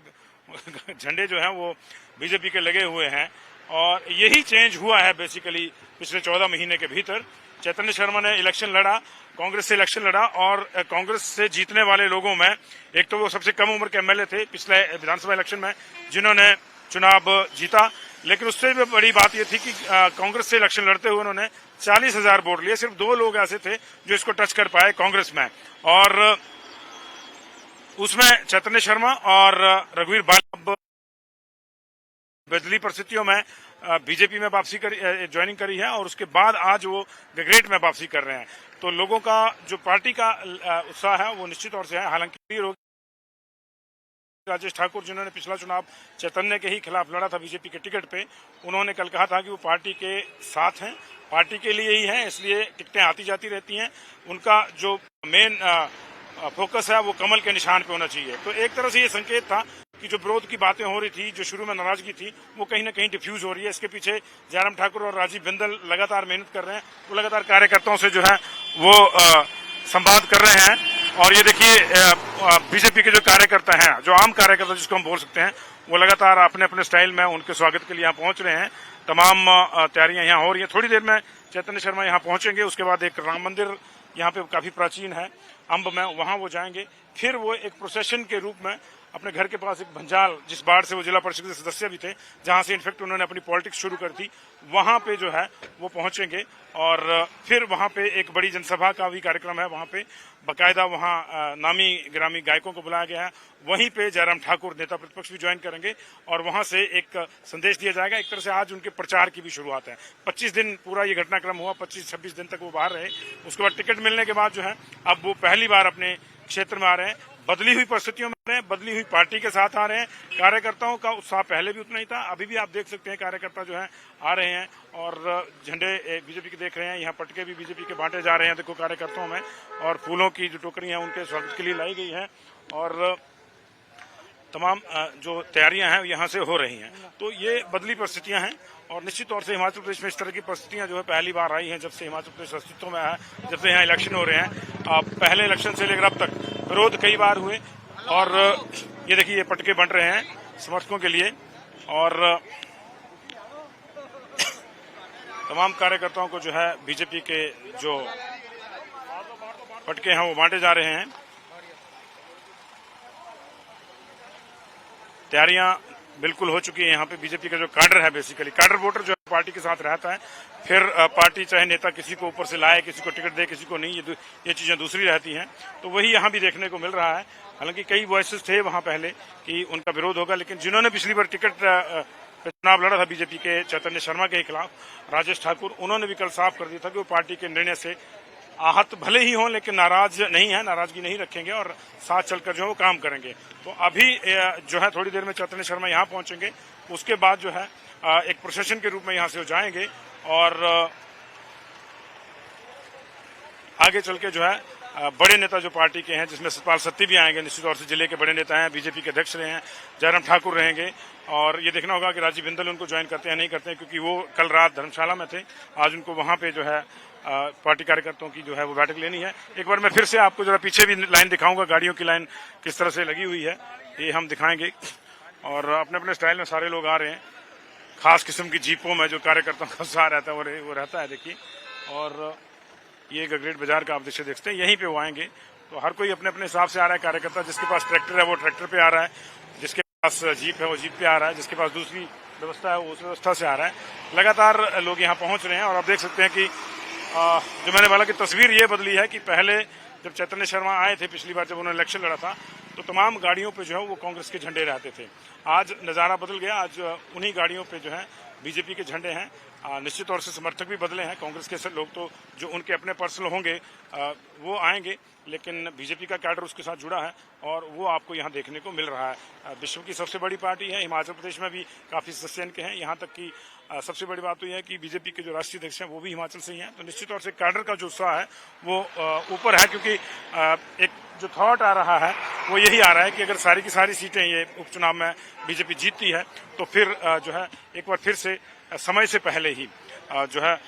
झंडे जो हैं वो बीजेपी के लगे हुए हैं, और यही चेंज हुआ है बेसिकली पिछले 14 महीने के भीतर। चैतन्य शर्मा ने इलेक्शन लड़ा, कांग्रेस से इलेक्शन लड़ा, और कांग्रेस से जीतने वाले लोगों में एक तो वो सबसे कम उम्र के एमएलए थे पिछले विधानसभा इलेक्शन में जिन्होंने चुनाव जीता, लेकिन उससे भी बड़ी बात यह थी कि कांग्रेस से इलेक्शन लड़ते हुए उन्होंने 40,000 वोट लिए। सिर्फ 2 लोग ऐसे थे जो इसको टच कर पाए कांग्रेस में, और उसमें चैतन्य शर्मा और रघुवीर बाल बदली परिस्थितियों में बीजेपी में वापसी ज्वाइनिंग करी है, और उसके बाद आज वो गगरेट में वापसी कर रहे हैं। तो लोगों का जो पार्टी का उत्साह है वो निश्चित तौर से है। हालांकि राजेश ठाकुर जिन्होंने पिछला चुनाव चैतन्य के ही खिलाफ लड़ा था बीजेपी के टिकट पे, उन्होंने कल कहा था कि वो पार्टी के साथ हैं, पार्टी के लिए ही हैं, इसलिए टिकटें आती जाती रहती हैं। उनका जो मेन फोकस है वो कमल के निशान पे होना चाहिए। तो एक तरह से ये संकेत था कि जो विरोध की बातें हो रही थी, जो शुरू में नाराजगी थी, वो कहीं ना कहीं डिफ्यूज हो रही है। इसके पीछे जयराम ठाकुर और राजीव बिंदल लगातार मेहनत कर रहे हैं, वो लगातार कार्यकर्ताओं से जो है वो संवाद कर रहे हैं। और ये देखिए बीजेपी के जो कार्यकर्ता हैं, जो आम कार्यकर्ता जिसको हम बोल सकते हैं, वो लगातार अपने अपने स्टाइल में उनके स्वागत के लिए यहाँ पहुंच रहे हैं। तमाम तैयारियां यहाँ हो रही हैं। थोड़ी देर में चैतन्य शर्मा यहाँ पहुंचेंगे, उसके बाद एक राम मंदिर यहाँ पे काफी प्राचीन है अंब में, वहां वो जाएंगे। फिर वो एक प्रोसेशन के रूप में अपने घर के पास एक भंजाल, जिस बाढ़ से वो जिला परिषद के सदस्य भी थे, जहां से इनफेक्ट उन्होंने अपनी पॉलिटिक्स शुरू कर दी, वहां पे जो है वो पहुंचेंगे, और फिर वहां पे एक बड़ी जनसभा का भी कार्यक्रम है। वहां पे बाकायदा वहां नामी ग्रामी गायकों को बुलाया गया है। वहीं पे जयराम ठाकुर नेता प्रतिपक्ष भी ज्वाइन करेंगे, और वहां से एक संदेश दिया जाएगा। एक तरह से आज उनके प्रचार की भी शुरुआत है। 25 दिन पूरा ये घटनाक्रम हुआ, 25-26 दिन तक वो बाहर रहे। उसके बाद टिकट मिलने के बाद जो है अब वो पहली बार अपने क्षेत्र में आ रहे हैं, बदली हुई परिस्थितियों में आ रहे हैं, बदली हुई पार्टी के साथ आ रहे हैं। कार्यकर्ताओं का उत्साह पहले भी उतना ही था, अभी भी आप देख सकते हैं कार्यकर्ता जो है आ रहे हैं, और झंडे बीजेपी के देख रहे हैं। यहाँ पटके भी बीजेपी के बांटे जा रहे हैं, देखो कार्यकर्ताओं में, और फूलों की जो टोकरियां हैं उनके स्वागत के लिए लाई गई है, और तमाम जो तैयारियां हैं यहाँ से हो रही हैं। तो ये बदली परिस्थितियां हैं, और निश्चित तौर से हिमाचल प्रदेश में इस तरह की परिस्थितियां जो है पहली बार आई हैं जब से हिमाचल प्रदेश अस्तित्व में आया, जब से यहाँ इलेक्शन हो रहे हैं। पहले इलेक्शन से लेकर अब तक विरोध कई बार हुए, और ये देखिए ये पटके बंट रहे हैं समर्थकों के लिए, और तमाम कार्यकर्ताओं को जो है बीजेपी के जो पटके हैं वो बांटे जा रहे हैं। तैयारियां बिल्कुल हो चुकी है। यहाँ पे बीजेपी का जो काडर है, बेसिकली काडर वोटर जो है पार्टी के साथ रहता है, फिर पार्टी चाहे नेता किसी को ऊपर से लाए, किसी को टिकट दे, किसी को नहीं, ये चीजें दूसरी रहती हैं। तो वही यहाँ भी देखने को मिल रहा है। हालांकि कई वॉइसेस थे वहां पहले कि उनका विरोध होगा, लेकिन जिन्होंने पिछली बार टिकट चुनाव लड़ा था बीजेपी के चैतन्य शर्मा के खिलाफ, राजेश ठाकुर, उन्होंने भी कल साफ कर दिया था कि वो पार्टी के निर्णय से आहत भले ही हों, लेकिन नाराज नहीं है, नाराजगी नहीं रखेंगे, और साथ चलकर जो है वो काम करेंगे। तो अभी जो है थोड़ी देर में चैतन्य शर्मा यहाँ पहुंचेंगे, उसके बाद जो है एक प्रोसेशन के रूप में यहाँ से वो जाएंगे, और आगे चल के जो है बड़े नेता जो पार्टी के हैं, जिसमें सतपाल सत्ती भी आएंगे, निश्चित तौर से जिले के बड़े नेता हैं, बीजेपी के अध्यक्ष रहे हैं, जयराम ठाकुर रहेंगे। और ये देखना होगा कि राजीव बिंदल उनको ज्वाइन करते हैं नहीं करते हैं, क्योंकि वो कल रात धर्मशाला में थे, आज उनको वहां पे जो है पार्टी कार्यकर्ताओं की जो है वो बैठक लेनी है। एक बार मैं फिर से आपको जरा पीछे भी लाइन दिखाऊंगा, गाड़ियों की लाइन किस तरह से लगी हुई है ये हम दिखाएंगे, और अपने अपने स्टाइल में सारे लोग आ रहे हैं। खास किस्म की जीपों में जो कार्यकर्ताओं का उत्साह रहता है वो रहता है, देखिए। और ये गगरेट बाजार का आप दृश्य देखते हैं, यहीं पे वो आएंगे। तो हर कोई अपने अपने हिसाब से आ रहा है। कार्यकर्ता जिसके पास ट्रैक्टर है वो ट्रैक्टर पे आ रहा है, पास जीप है वो जीप पे आ रहा है, जिसके पास दूसरी व्यवस्था है वो उस व्यवस्था से आ रहा है। लगातार लोग यहाँ पहुंच रहे हैं और आप देख सकते हैं कि जो मैंने बोला कि तस्वीर ये बदली है कि पहले जब चैतन्य शर्मा आए थे पिछली बार जब उन्होंने इलेक्शन लड़ा था तो तमाम गाड़ियों पे जो है वो कांग्रेस के झंडे रहते थे। आज नज़ारा बदल गया, आज उन्हीं गाड़ियों पे जो है बीजेपी के झंडे हैं। निश्चित तौर से समर्थक भी बदले हैं, कांग्रेस के लोग तो जो उनके अपने पर्सनल होंगे वो आएंगे, लेकिन बीजेपी का कैडर उसके साथ जुड़ा है और वो आपको यहाँ देखने को मिल रहा है। विश्व की सबसे बड़ी पार्टी है, हिमाचल प्रदेश में भी काफ़ी सस्टेन के हैं, यहाँ तक कि सबसे बड़ी बात तो यह है कि बीजेपी के जो राष्ट्रीय अध्यक्ष हैं वो भी हिमाचल से ही हैं। तो निश्चित तौर से कैडर का जो उत्साह है वो ऊपर है, क्योंकि एक जो थॉट आ रहा है वो यही आ रहा है कि अगर सारी की सारी सीटें ये उपचुनाव में बीजेपी जीतती है तो फिर जो है एक बार फिर से समय से पहले ही जो है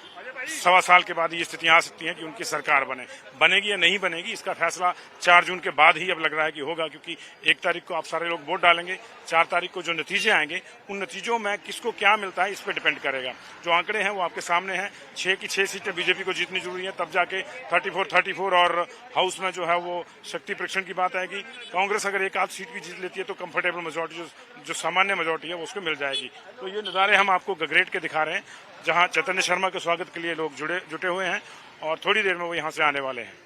1.25 साल के बाद ये स्थितियां आ सकती हैं कि उनकी सरकार बनेगी या नहीं बनेगी। इसका फैसला 4 जून के बाद ही अब लग रहा है कि होगा, क्योंकि 1 तारीख को आप सारे लोग वोट डालेंगे, 4 तारीख को जो नतीजे आएंगे उन नतीजों में किसको क्या मिलता है इस पर डिपेंड करेगा। जो आंकड़े हैं वो आपके सामने हैं, 6 की 6 सीटें बीजेपी को जीतनी जरूरी है, तब जाके 34 और हाउस में जो है वो शक्ति परीक्षण की बात आएगी। कांग्रेस अगर एक आध सीट भी जीत लेती है तो कंफर्टेबल मेजोरिटी जो सामान्य मेजोरिटी है वो उसको मिल जाएगी। तो ये नज़ारे हम आपको गगरेट के दिखा रहे हैं, जहां चैतन्य शर्मा के स्वागत के लिए लोग जुटे हुए हैं और थोड़ी देर में वो यहां से आने वाले हैं।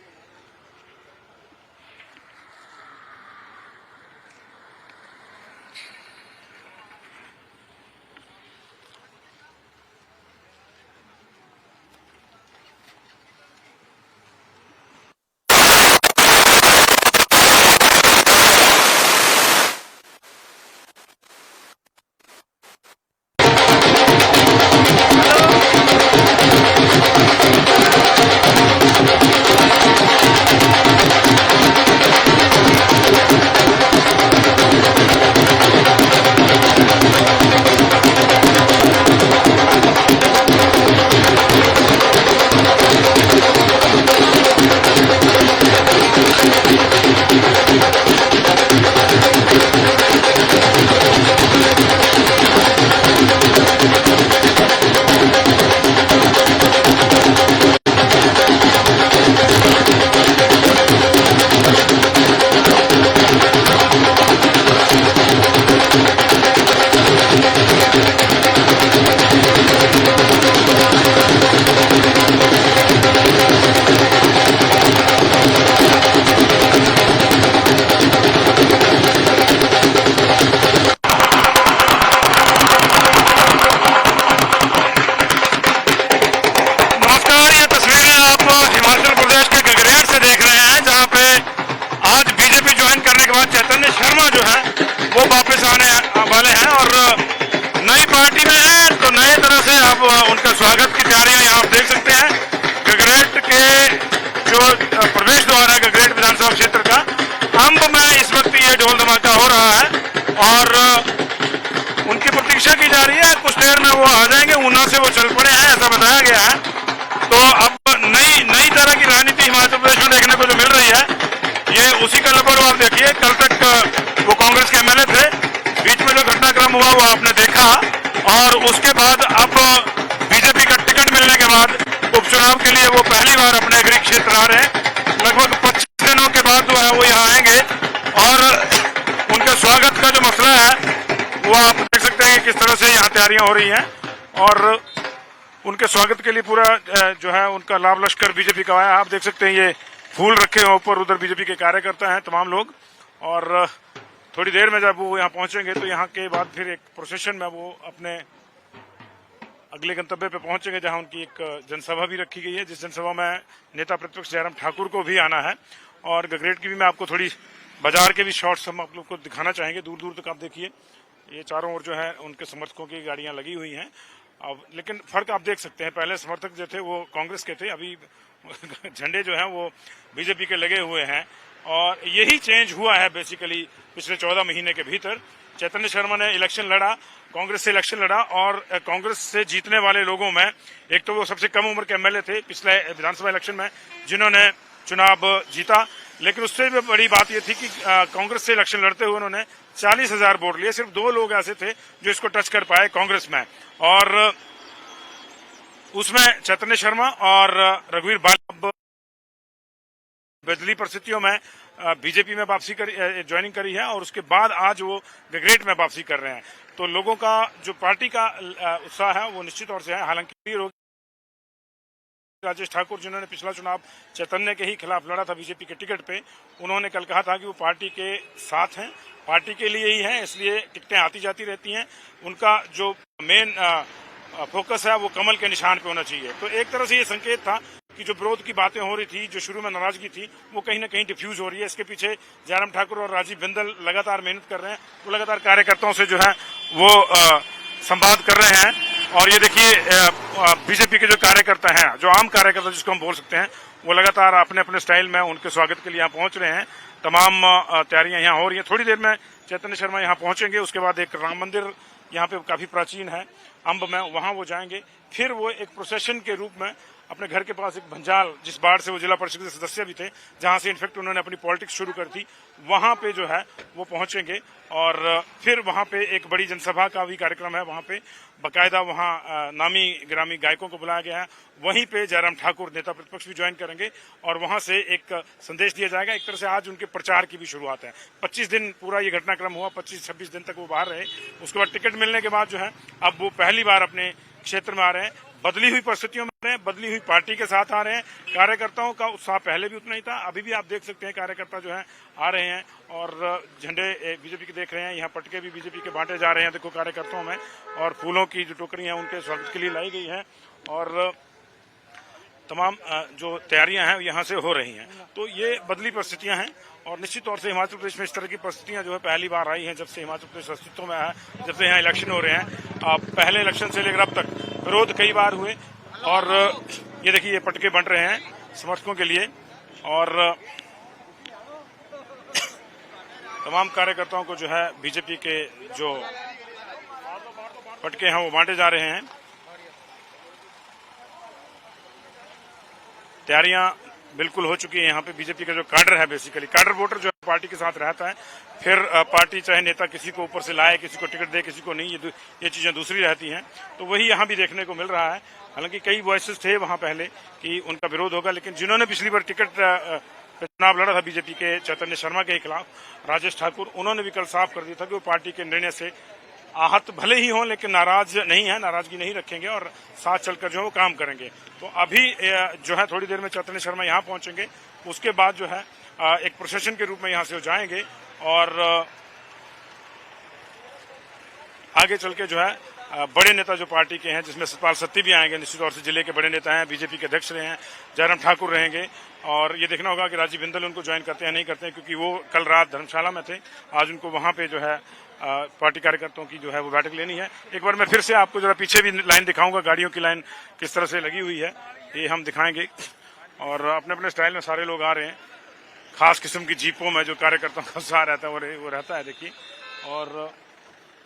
चैतन्य शर्मा जो है वो वापस आने वाले हैं और नई पार्टी में है, तो नए तरह से अब उनका स्वागत की तैयारियां यहाँ आप देख सकते हैं। गगरेट के जो प्रवेश द्वार है गगरेट विधानसभा क्षेत्र का, अंब में इस वक्त ये ढोल धमाका हो रहा है और उनकी प्रतीक्षा की जा रही है। कुछ देर में वो आ जाएंगे, ऊना से वो चल पड़े हैं ऐसा बताया गया है। तो अब नई तरह की राजनीति हिमाचल प्रदेश में देखने को जो मिल रही है ये उसी का लगभग आप देखिए। कल तक वो कांग्रेस के एमएलए थे, बीच में जो घटनाक्रम हुआ वो आपने देखा और उसके बाद अब बीजेपी का टिकट मिलने के बाद उपचुनाव के लिए वो पहली बार अपने गृह क्षेत्र आ रहे हैं। लगभग 25 दिनों के बाद जो है वो यहाँ आएंगे और उनके स्वागत का जो मसला है वो आप देख सकते हैं कि किस तरह से यहाँ तैयारियां हो रही हैं और उनके स्वागत के लिए पूरा जो है उनका लाभ लश्कर बीजेपी का आया। आप देख सकते हैं ये फूल रखे हैं ऊपर, उधर बीजेपी के कार्यकर्ता हैं तमाम लोग। और थोड़ी देर में जब वो यहाँ पहुंचेंगे तो यहाँ के बाद फिर एक प्रोसेशन में वो अपने अगले गंतव्य पे पहुंचेंगे, जहां उनकी एक जनसभा भी रखी गई है, जिस जनसभा में नेता प्रतिपक्ष जयराम ठाकुर को भी आना है। और गगरेट की भी मैं आपको थोड़ी बाजार के भी शॉट्स हम आप लोग को दिखाना चाहेंगे। दूर दूर तक आप देखिए ये चारों ओर जो है उनके समर्थकों की गाड़ियां लगी हुई हैं। अब लेकिन फर्क आप देख सकते हैं, पहले समर्थक जो थे वो कांग्रेस के थे, अभी झंडे जो हैं वो बीजेपी के लगे हुए हैं। और यही चेंज हुआ है बेसिकली पिछले 14 महीने के भीतर। चैतन्य शर्मा ने इलेक्शन लड़ा, कांग्रेस से इलेक्शन लड़ा और कांग्रेस से जीतने वाले लोगों में एक तो वो सबसे कम उम्र के एमएलए थे पिछले विधानसभा इलेक्शन में जिन्होंने चुनाव जीता। लेकिन उससे भी बड़ी बात यह थी कि कांग्रेस से इलेक्शन लड़ते हुए उन्होंने 40,000 वोट लिए। सिर्फ 2 लोग ऐसे थे जो इसको टच कर पाए कांग्रेस में, और उसमें चैतन्य शर्मा और रघुवीर बाल बदली परिस्थितियों में बीजेपी में वापसी ज्वाइनिंग करी है और उसके बाद आज वो गगरेट में वापसी कर रहे हैं। तो लोगों का जो पार्टी का उत्साह है वो निश्चित तौर से है। हालांकि राजेश ठाकुर जिन्होंने पिछला चुनाव चैतन्य के ही खिलाफ लड़ा था बीजेपी के टिकट पे, उन्होंने कल कहा था कि वो पार्टी के साथ हैं, पार्टी के लिए ही हैं, इसलिए टिकटें आती जाती रहती हैं। उनका जो मेन फोकस है वो कमल के निशान पे होना चाहिए। तो एक तरह से ये संकेत था कि जो विरोध की बातें हो रही थी, जो शुरू में नाराजगी थी, वो कहीं ना कहीं डिफ्यूज हो रही है। इसके पीछे जयराम ठाकुर और राजीव बिंदल लगातार मेहनत कर रहे हैं, वो लगातार कार्यकर्ताओं से जो है वो संवाद कर रहे हैं। और ये देखिए बीजेपी के जो कार्यकर्ता हैं, जो आम कार्यकर्ता जिसको हम बोल सकते हैं, वो लगातार अपने अपने स्टाइल में उनके स्वागत के लिए यहाँ पहुंच रहे हैं। तमाम तैयारियां यहाँ हो रही हैं। थोड़ी देर में चैतन्य शर्मा यहाँ पहुंचेंगे, उसके बाद एक राम मंदिर यहाँ पे काफी प्राचीन है अंब में, वहां वो जाएंगे। फिर वो एक प्रोसेशन के रूप में अपने घर के पास एक भंजाल, जिस बार से वो जिला परिषद के सदस्य भी थे, जहां से इनफेक्ट उन्होंने अपनी पॉलिटिक्स शुरू कर दी, वहां पे जो है वो पहुंचेंगे। और फिर वहां पे एक बड़ी जनसभा का भी कार्यक्रम है, वहां पे बाकायदा वहां नामी ग्रामी गायकों को बुलाया गया है। वहीं पे जयराम ठाकुर नेता प्रतिपक्ष भी ज्वाइन करेंगे और वहां से एक संदेश दिया जाएगा। एक तरह से आज उनके प्रचार की भी शुरुआत है। 25 दिन पूरा ये घटनाक्रम हुआ, 25-26 दिन तक वो बाहर रहे। उसके बाद टिकट मिलने के बाद जो है अब वो पहली बार अपने क्षेत्र में आ रहे हैं, बदली हुई परिस्थितियों में आ रहे हैं, बदली हुई पार्टी के साथ आ रहे हैं। कार्यकर्ताओं का उत्साह पहले भी उतना ही था, अभी भी आप देख सकते हैं कार्यकर्ता जो है आ रहे हैं और झंडे बीजेपी के देख रहे हैं। यहाँ पटके भी बीजेपी के बांटे जा रहे हैं, देखो कार्यकर्ताओं में, और फूलों की जो टोकरी है उनके स्वागत के लिए लाई गई है और तमाम जो तैयारियां हैं यहाँ से हो रही हैं। तो ये बदली परिस्थितियां हैं और निश्चित तौर से हिमाचल प्रदेश में इस तरह की परिस्थितियां जो है पहली बार आई हैं जब से हिमाचल प्रदेश अस्तित्व में है, जब से यहाँ इलेक्शन हो रहे हैं। पहले इलेक्शन से लेकर अब तक विरोध कई बार हुए और ये देखिए ये पटके बंट रहे हैं समर्थकों के लिए और तमाम कार्यकर्ताओं को जो है बीजेपी के जो पटके हैं वो बांटे जा रहे हैं। तैयारियां बिल्कुल हो चुकी है। यहाँ पे बीजेपी का जो कैडर है, बेसिकली कैडर वोटर जो है पार्टी के साथ रहता है, फिर पार्टी चाहे नेता किसी को ऊपर से लाए, किसी को टिकट दे, किसी को नहीं, ये चीजें दूसरी रहती हैं। तो वही यहाँ भी देखने को मिल रहा है। हालांकि कई वॉइसेस थे वहां पहले कि उनका विरोध होगा, लेकिन जिन्होंने पिछली बार टिकट चुनाव लड़ा था बीजेपी के चैतन्य शर्मा के खिलाफ, राजेश ठाकुर, उन्होंने भी कल साफ कर दिया था कि वो पार्टी के निर्णय से आहत भले ही हों लेकिन नाराज नहीं है, नाराजगी नहीं रखेंगे और साथ चलकर जो है वो काम करेंगे। तो अभी जो है थोड़ी देर में चैतन्य शर्मा यहाँ पहुंचेंगे, उसके बाद जो है एक प्रोसेशन के रूप में यहाँ से वो जाएंगे और आगे चल के जो है बड़े नेता जो पार्टी के हैं, जिसमें सतपाल सत्ती भी आएंगे, निश्चित तौर से जिले के बड़े नेता हैं, बीजेपी के अध्यक्ष रहे हैं, जयराम ठाकुर रहेंगे। और ये देखना होगा कि राजीव बिंदल उनको ज्वाइन करते हैं नहीं करते हैं, क्योंकि वो कल रात धर्मशाला में थे, आज उनको वहां पे जो है पार्टी कार्यकर्ताओं की जो है वो बैठक लेनी है। एक बार मैं फिर से आपको जरा पीछे भी लाइन दिखाऊंगा, गाड़ियों की लाइन किस तरह से लगी हुई है ये हम दिखाएंगे। और अपने अपने स्टाइल में सारे लोग आ रहे हैं, खास किस्म की जीपों में जो कार्यकर्ताओं का उत्साह रहता है वो रहता है, देखिए। और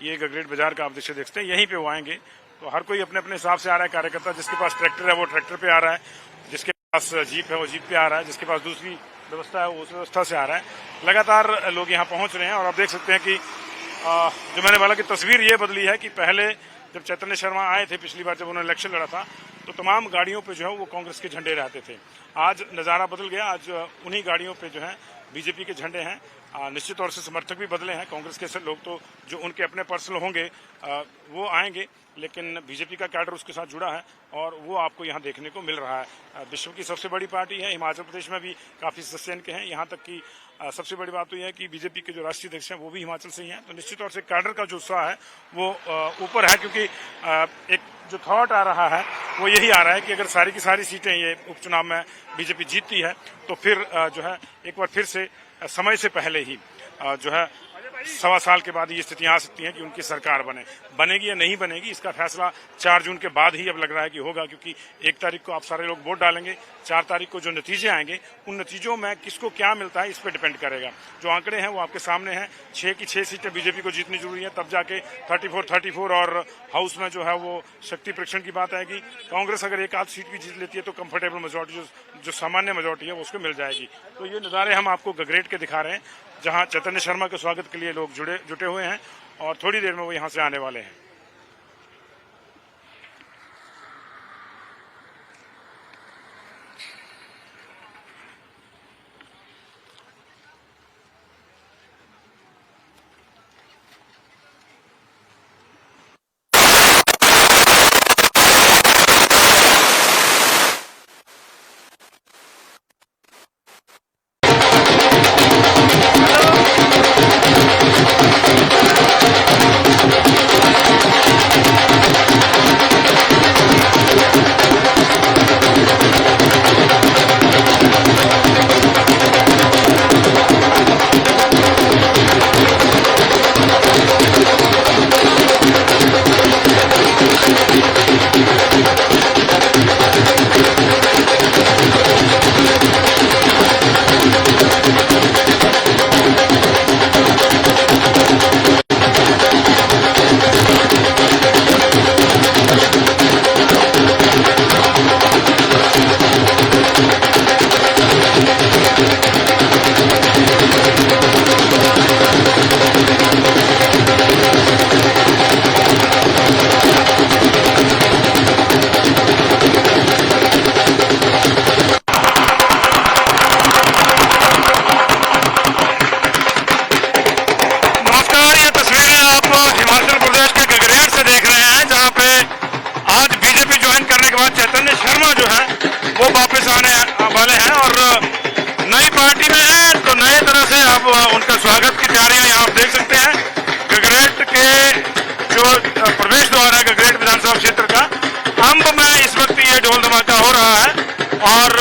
ये गगरेट बाजार का आप दृश्य देखते हैं, यहीं पे वो आएंगे। तो हर कोई अपने अपने हिसाब से आ रहा है कार्यकर्ता, जिसके पास ट्रैक्टर है वो ट्रैक्टर पे आ रहा है, जिसके पास जीप है वो जीप पे आ रहा है, जिसके पास दूसरी व्यवस्था है वो उस व्यवस्था से आ रहा है। लगातार लोग यहाँ पहुंच रहे हैं और आप देख सकते हैं कि जो मैंने बोला कि तस्वीर ये बदली है कि पहले जब चैतन्य शर्मा आए थे पिछली बार जब उन्होंने इलेक्शन लड़ा था, तो तमाम गाड़ियों पे जो है वो कांग्रेस के झंडे रहते थे। आज नज़ारा बदल गया, आज उन्हीं गाड़ियों पे जो है बीजेपी के झंडे हैं। निश्चित तौर से समर्थक भी बदले हैं, कांग्रेस के लोग तो जो उनके अपने पर्सनल होंगे वो आएंगे, लेकिन बीजेपी का कैडर उसके साथ जुड़ा है और वो आपको यहाँ देखने को मिल रहा है। विश्व की सबसे बड़ी पार्टी है, हिमाचल प्रदेश में भी काफ़ी सदस्य इनके हैं। यहाँ तक कि सबसे बड़ी बात तो यह है कि बीजेपी के जो राष्ट्रीय अध्यक्ष हैं वो भी हिमाचल से ही हैं। तो निश्चित तौर से कैडर का जो उत्साह है वो ऊपर है, क्योंकि एक जो थॉट आ रहा है वो यही आ रहा है कि अगर सारी की सारी सीटें ये उपचुनाव में बीजेपी जीतती है तो फिर जो है एक बार फिर से समय से पहले ही जो है 1.25 साल के बाद ये स्थितियां आ सकती हैं कि उनकी सरकार बनेगी या नहीं बनेगी। इसका फैसला 4 जून के बाद ही अब लग रहा है कि होगा, क्योंकि 1 तारीख को आप सारे लोग वोट डालेंगे, 4 तारीख को जो नतीजे आएंगे उन नतीजों में किसको क्या मिलता है इस पर डिपेंड करेगा। जो आंकड़े हैं वो आपके सामने हैं, 6 की 6 सीटें बीजेपी को जीतनी जरूरी है, तब जाके 34 और हाउस में जो है वो शक्ति परीक्षण की बात आएगी। कांग्रेस अगर एक आध सीट भी जीत लेती है तो कंफर्टेबल मेजोरिटी जो सामान्य मेजोरिटी है वो उसको मिल जाएगी। तो ये नज़ारे हम आपको गगरेट के दिखा रहे हैं, जहां चैतन्य शर्मा के स्वागत के लिए लोग जुटे हुए हैं और थोड़ी देर में वो यहां से आने वाले हैं। स्वागत की तैयारियां यहाँ आप देख सकते हैं। गगरेट के जो प्रवेश द्वार है गगरेट विधानसभा क्षेत्र का, अंब में इस वक्त ये ढोल धमाका हो रहा है और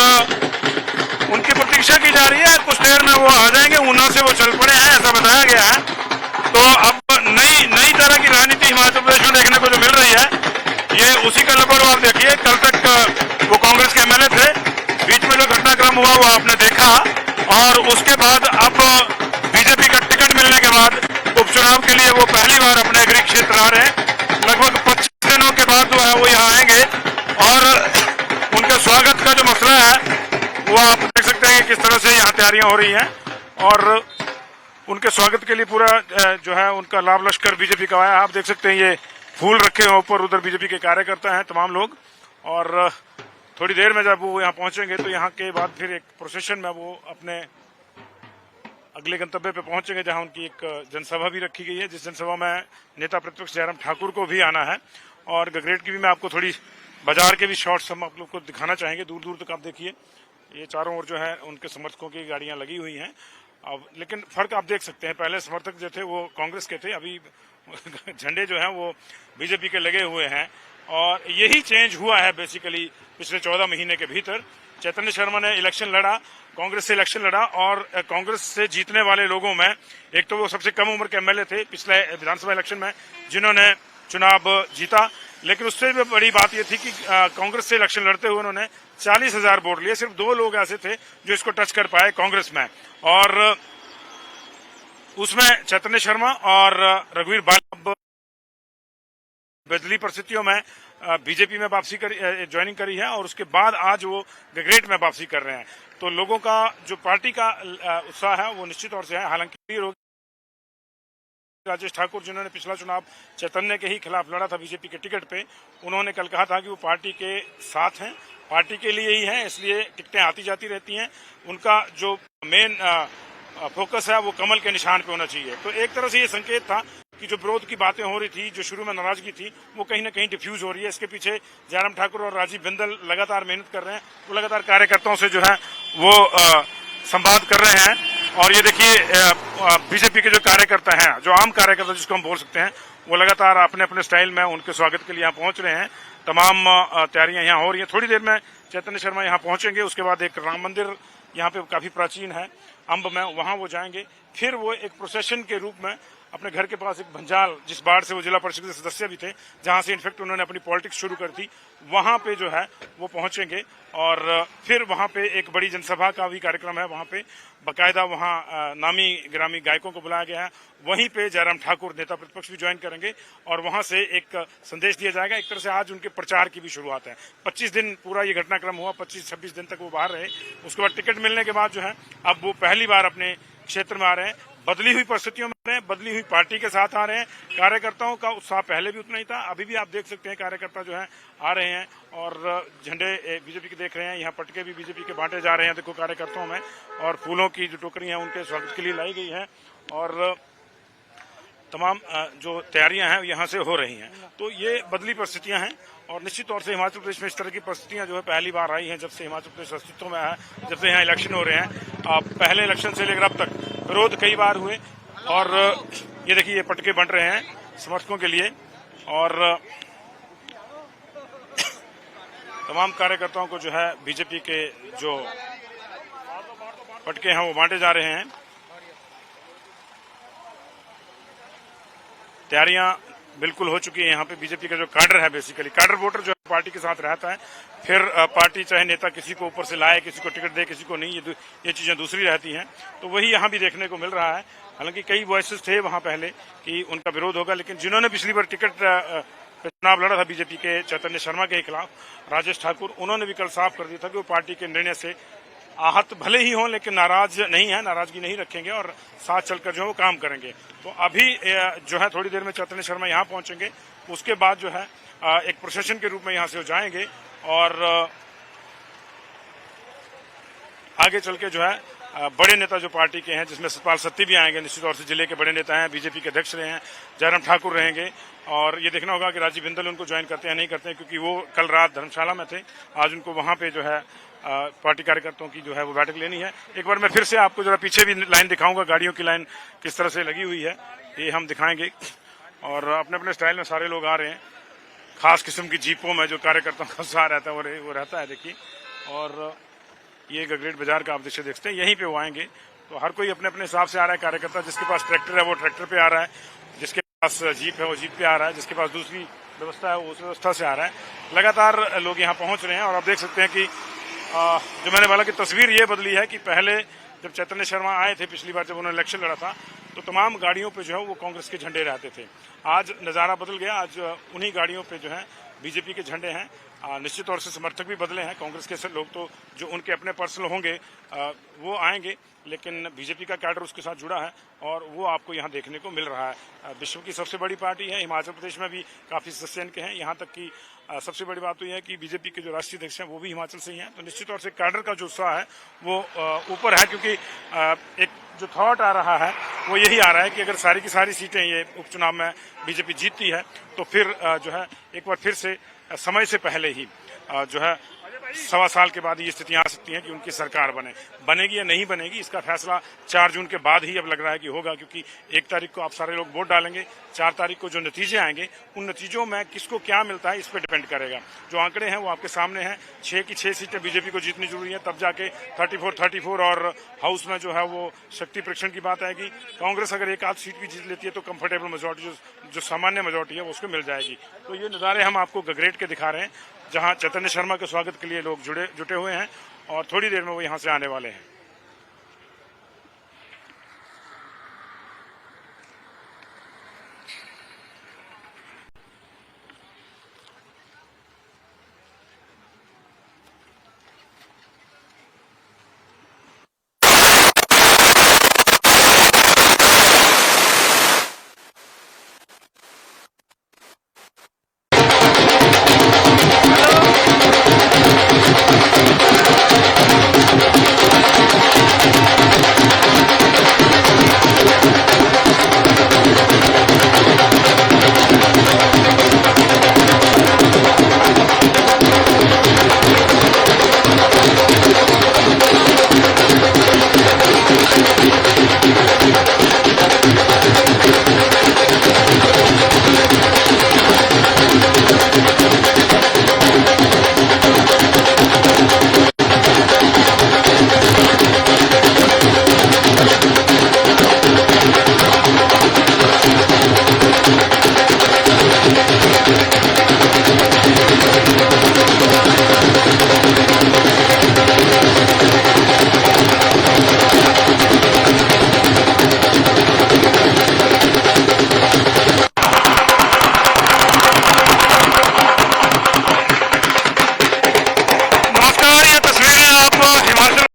उनकी प्रतीक्षा की जा रही है। कुछ देर में वो आ जाएंगे, ऊना से वो चल पड़े हैं ऐसा बताया गया है। तो अब नई तरह की राजनीति हिमाचल प्रदेश में देखने को जो मिल रही है, ये उसी का नंबर आप देखिए। कल तक वो कांग्रेस के एमएलए थे, बीच में जो घटनाक्रम हुआ वो आपने देखा, और उसके बाद अब बीजेपी का टिकट मिलने के बाद उपचुनाव के लिए वो पहली बार अपने गृह क्षेत्र आ रहे हैं। लगभग 25 दिनों के बाद जो है वो यहाँ आएंगे और उनके स्वागत का जो मसला है वो आप देख सकते हैं कि किस तरह से यहाँ तैयारियां हो रही हैं। और उनके स्वागत के लिए पूरा जो है उनका लाभ लश्कर बीजेपी का आया। आप देख सकते हैं ये फूल रखे हैं ऊपर, उधर बीजेपी के कार्यकर्ता हैं तमाम लोग। और थोड़ी देर में जब वो यहाँ पहुंचेंगे तो यहाँ के बाद फिर एक प्रोसेशन में वो अपने अगले गंतव्य पे पहुंचेंगे, जहां उनकी एक जनसभा भी रखी गई है, जिस जनसभा में नेता प्रतिपक्ष जयराम ठाकुर को भी आना है। और गगरेट की भी मैं आपको थोड़ी बाजार के भी शॉट्स हम आप लोग को दिखाना चाहेंगे। दूर दूर तक आप देखिए, ये चारों ओर जो है उनके समर्थकों की गाड़ियां लगी हुई हैं। अब लेकिन फर्क आप देख सकते हैं, पहले समर्थक जो थे वो कांग्रेस के थे, अभी झंडे जो हैं वो बीजेपी के लगे हुए हैं। और यही चेंज हुआ है बेसिकली पिछले 14 महीने के भीतर। चैतन्य शर्मा ने इलेक्शन लड़ा, कांग्रेस से इलेक्शन लड़ा, और कांग्रेस से जीतने वाले लोगों में एक तो वो सबसे कम उम्र के एमएलए थे पिछले विधानसभा इलेक्शन में जिन्होंने चुनाव जीता। लेकिन उससे भी बड़ी बात यह थी कि कांग्रेस से इलेक्शन लड़ते हुए उन्होंने 40,000 वोट लिए। सिर्फ 2 लोग ऐसे थे जो इसको टच कर पाए कांग्रेस में, और उसमें चैतन्य शर्मा और रघुवीर बाल बदली परिस्थितियों में बीजेपी में वापसी ज्वाइनिंग करी है, और उसके बाद आज वो गगरेट में वापसी कर रहे हैं। तो लोगों का जो पार्टी का उत्साह है वो निश्चित तौर से है। हालांकि राजेश ठाकुर जिन्होंने पिछला चुनाव चैतन्य के ही खिलाफ लड़ा था बीजेपी के टिकट पे, उन्होंने कल कहा था कि वो पार्टी के साथ हैं, पार्टी के लिए ही हैं, इसलिए टिकटें आती जाती रहती हैं। उनका जो मेन फोकस है वो कमल के निशान पे होना चाहिए। तो एक तरह से ये संकेत था कि जो विरोध की बातें हो रही थी, जो शुरू में नाराजगी थी, वो कहीं ना कहीं डिफ्यूज हो रही है। इसके पीछे जयराम ठाकुर और राजीव बिंदल लगातार मेहनत कर रहे हैं, वो लगातार कार्यकर्ताओं से जो है वो संवाद कर रहे हैं। और ये देखिए बीजेपी के जो कार्यकर्ता हैं, जो आम कार्यकर्ता जिसको हम बोल सकते हैं, वो लगातार अपने अपने स्टाइल में उनके स्वागत के लिए यहाँ पहुंच रहे हैं। तमाम तैयारियां यहाँ हो रही हैं। थोड़ी देर में चैतन्य शर्मा यहाँ पहुंचेंगे, उसके बाद एक राम मंदिर यहाँ पे काफी प्राचीन है अंब में, वहां वो जाएंगे। फिर वो एक प्रोसेशन के रूप में अपने घर के पास एक भंजाल, जिस बार से वो जिला परिषद के सदस्य भी थे, जहां से इनफेक्ट उन्होंने अपनी पॉलिटिक्स शुरू कर दी, वहां पे जो है वो पहुंचेंगे। और फिर वहां पे एक बड़ी जनसभा का भी कार्यक्रम है, वहां पे बाकायदा वहां नामी ग्रामी गायकों को बुलाया गया है। वहीं पे जयराम ठाकुर नेता प्रतिपक्ष भी ज्वाइन करेंगे और वहां से एक संदेश दिया जाएगा। एक तरह से आज उनके प्रचार की भी शुरुआत है। 25 दिन पूरा ये घटनाक्रम हुआ, 25-26 दिन तक वो बाहर रहे। उसके बाद टिकट मिलने के बाद जो है अब वो पहली बार अपने क्षेत्र में आ रहे हैं, बदली हुई परिस्थितियों में आ रहे हैं, बदली हुई पार्टी के साथ आ रहे हैं। कार्यकर्ताओं का उत्साह पहले भी उतना ही था, अभी भी आप देख सकते हैं कार्यकर्ता जो है आ रहे हैं और झंडे बीजेपी के देख रहे हैं। यहाँ पटके भी बीजेपी के बांटे जा रहे हैं, देखो कार्यकर्ताओं में, और फूलों की जो टोकरी हैं उनके स्वागत के लिए लाई गई है। और तमाम जो तैयारियां हैं यहाँ से हो रही हैं। तो ये बदली परिस्थितियां हैं, और निश्चित तौर से हिमाचल प्रदेश में इस तरह की परिस्थितियां जो है पहली बार आई हैं जब से हिमाचल प्रदेश अस्तित्व में है, जब से यहाँ इलेक्शन हो रहे हैं। पहले इलेक्शन से लेकर अब तक विरोध कई बार हुए, और ये देखिए ये पटके बंट रहे हैं समर्थकों के लिए, और तमाम कार्यकर्ताओं को जो है बीजेपी के जो पटके हैं वो बांटे जा रहे हैं। तैयारियां बिल्कुल हो चुकी है। यहाँ पे बीजेपी का जो काडर है, बेसिकली काडर वोटर जो है पार्टी के साथ रहता है, फिर पार्टी चाहे नेता किसी को ऊपर से लाए, किसी को टिकट दे, किसी को नहीं, ये चीजें दूसरी रहती हैं। तो वही यहाँ भी देखने को मिल रहा है। हालांकि कई वॉइसेस थे वहां पहले कि उनका विरोध होगा, लेकिन जिन्होंने पिछली बार टिकट चुनाव लड़ा था बीजेपी के चैतन्य शर्मा के खिलाफ, राजेश ठाकुर, उन्होंने भी कल साफ कर दिया था कि वो पार्टी के निर्णय से आहत भले ही हों लेकिन नाराज नहीं है, नाराजगी नहीं रखेंगे और साथ चलकर जो है वो काम करेंगे। तो अभी जो है थोड़ी देर में चैतन्य शर्मा यहाँ पहुंचेंगे, उसके बाद जो है एक प्रोसेशन के रूप में यहाँ से वो जाएंगे और आगे चल के जो है बड़े नेता जो पार्टी के हैं, जिसमें सतपाल सत्ती भी आएंगे, निश्चित तौर से जिले के बड़े नेता हैं, बीजेपी के अध्यक्ष रहे हैं, जयराम ठाकुर रहेंगे। और ये देखना होगा कि राजीव बिंदल उनको ज्वाइन करते हैं नहीं करते हैं, क्योंकि वो कल रात धर्मशाला में थे, आज उनको वहां पे जो है पार्टी कार्यकर्ताओं की जो है वो बैठक लेनी है। एक बार मैं फिर से आपको जरा पीछे भी लाइन दिखाऊंगा, गाड़ियों की लाइन किस तरह से लगी हुई है ये हम दिखाएंगे। और अपने अपने स्टाइल में सारे लोग आ रहे हैं, खास किस्म की जीपों में जो कार्यकर्ताओं का उत्साह रहता है वो रहता है देखिए। और ये गगरेट बाजार का आप दृश्य देखते हैं, यहीं पे वो आएंगे। तो हर कोई अपने अपने हिसाब से आ रहा है कार्यकर्ता, जिसके पास ट्रैक्टर है वो ट्रैक्टर पे आ रहा है, जिसके पास जीप है वो जीप पे आ रहा है, जिसके पास दूसरी व्यवस्था है वो उस व्यवस्था से आ रहा है। लगातार लोग यहाँ पहुंच रहे हैं और आप देख सकते हैं कि जो मैंने बोला कि तस्वीर ये बदली है कि पहले जब चैतन्य शर्मा आए थे पिछली बार जब उन्होंने इलेक्शन लड़ा था तो तमाम गाड़ियों पे जो है वो कांग्रेस के झंडे रहते थे। आज नज़ारा बदल गया, आज उन्हीं गाड़ियों पे जो है बीजेपी के झंडे हैं। निश्चित तौर से समर्थक भी बदले हैं, कांग्रेस के लोग तो जो उनके अपने पर्सनल होंगे वो आएंगे, लेकिन बीजेपी का कैडर उसके साथ जुड़ा है और वो आपको यहाँ देखने को मिल रहा है। विश्व की सबसे बड़ी पार्टी है, हिमाचल प्रदेश में भी काफ़ी सदस्य इनके हैं। यहाँ तक कि सबसे बड़ी बात तो यह है कि बीजेपी के जो राष्ट्रीय अध्यक्ष हैं वो भी हिमाचल से ही हैं। तो निश्चित तौर से कैडर का जो उत्साह है वो ऊपर है, क्योंकि एक जो थॉट आ रहा है वो यही आ रहा है कि अगर सारी की सारी सीटें ये उपचुनाव में बीजेपी जीतती है तो फिर जो है एक बार फिर से समय से पहले ही जो है 1.25 साल के बाद ये स्थितियां आ सकती हैं कि उनकी सरकार बनेगी या नहीं बनेगी। इसका फैसला 4 जून के बाद ही अब लग रहा है कि होगा, क्योंकि 1 तारीख को आप सारे लोग वोट डालेंगे, 4 तारीख को जो नतीजे आएंगे उन नतीजों में किसको क्या मिलता है इस पर डिपेंड करेगा। जो आंकड़े हैं वो आपके सामने हैं, 6 की 6 सीटें बीजेपी को जीतनी जरूरी है, तब जाके 34 और हाउस में जो है वो शक्ति परीक्षण की बात आएगी। कांग्रेस अगर एक आध सीट भी जीत लेती है तो कंफर्टेबल मेजोरिटी जो सामान्य मेजोरिटी है वो उसको मिल जाएगी। तो ये नज़ारे हम आपको गगरेट के दिखा रहे हैं, जहां चैतन्य शर्मा के स्वागत के लिए लोग जुटे हुए हैं और थोड़ी देर में वो यहां से आने वाले हैं।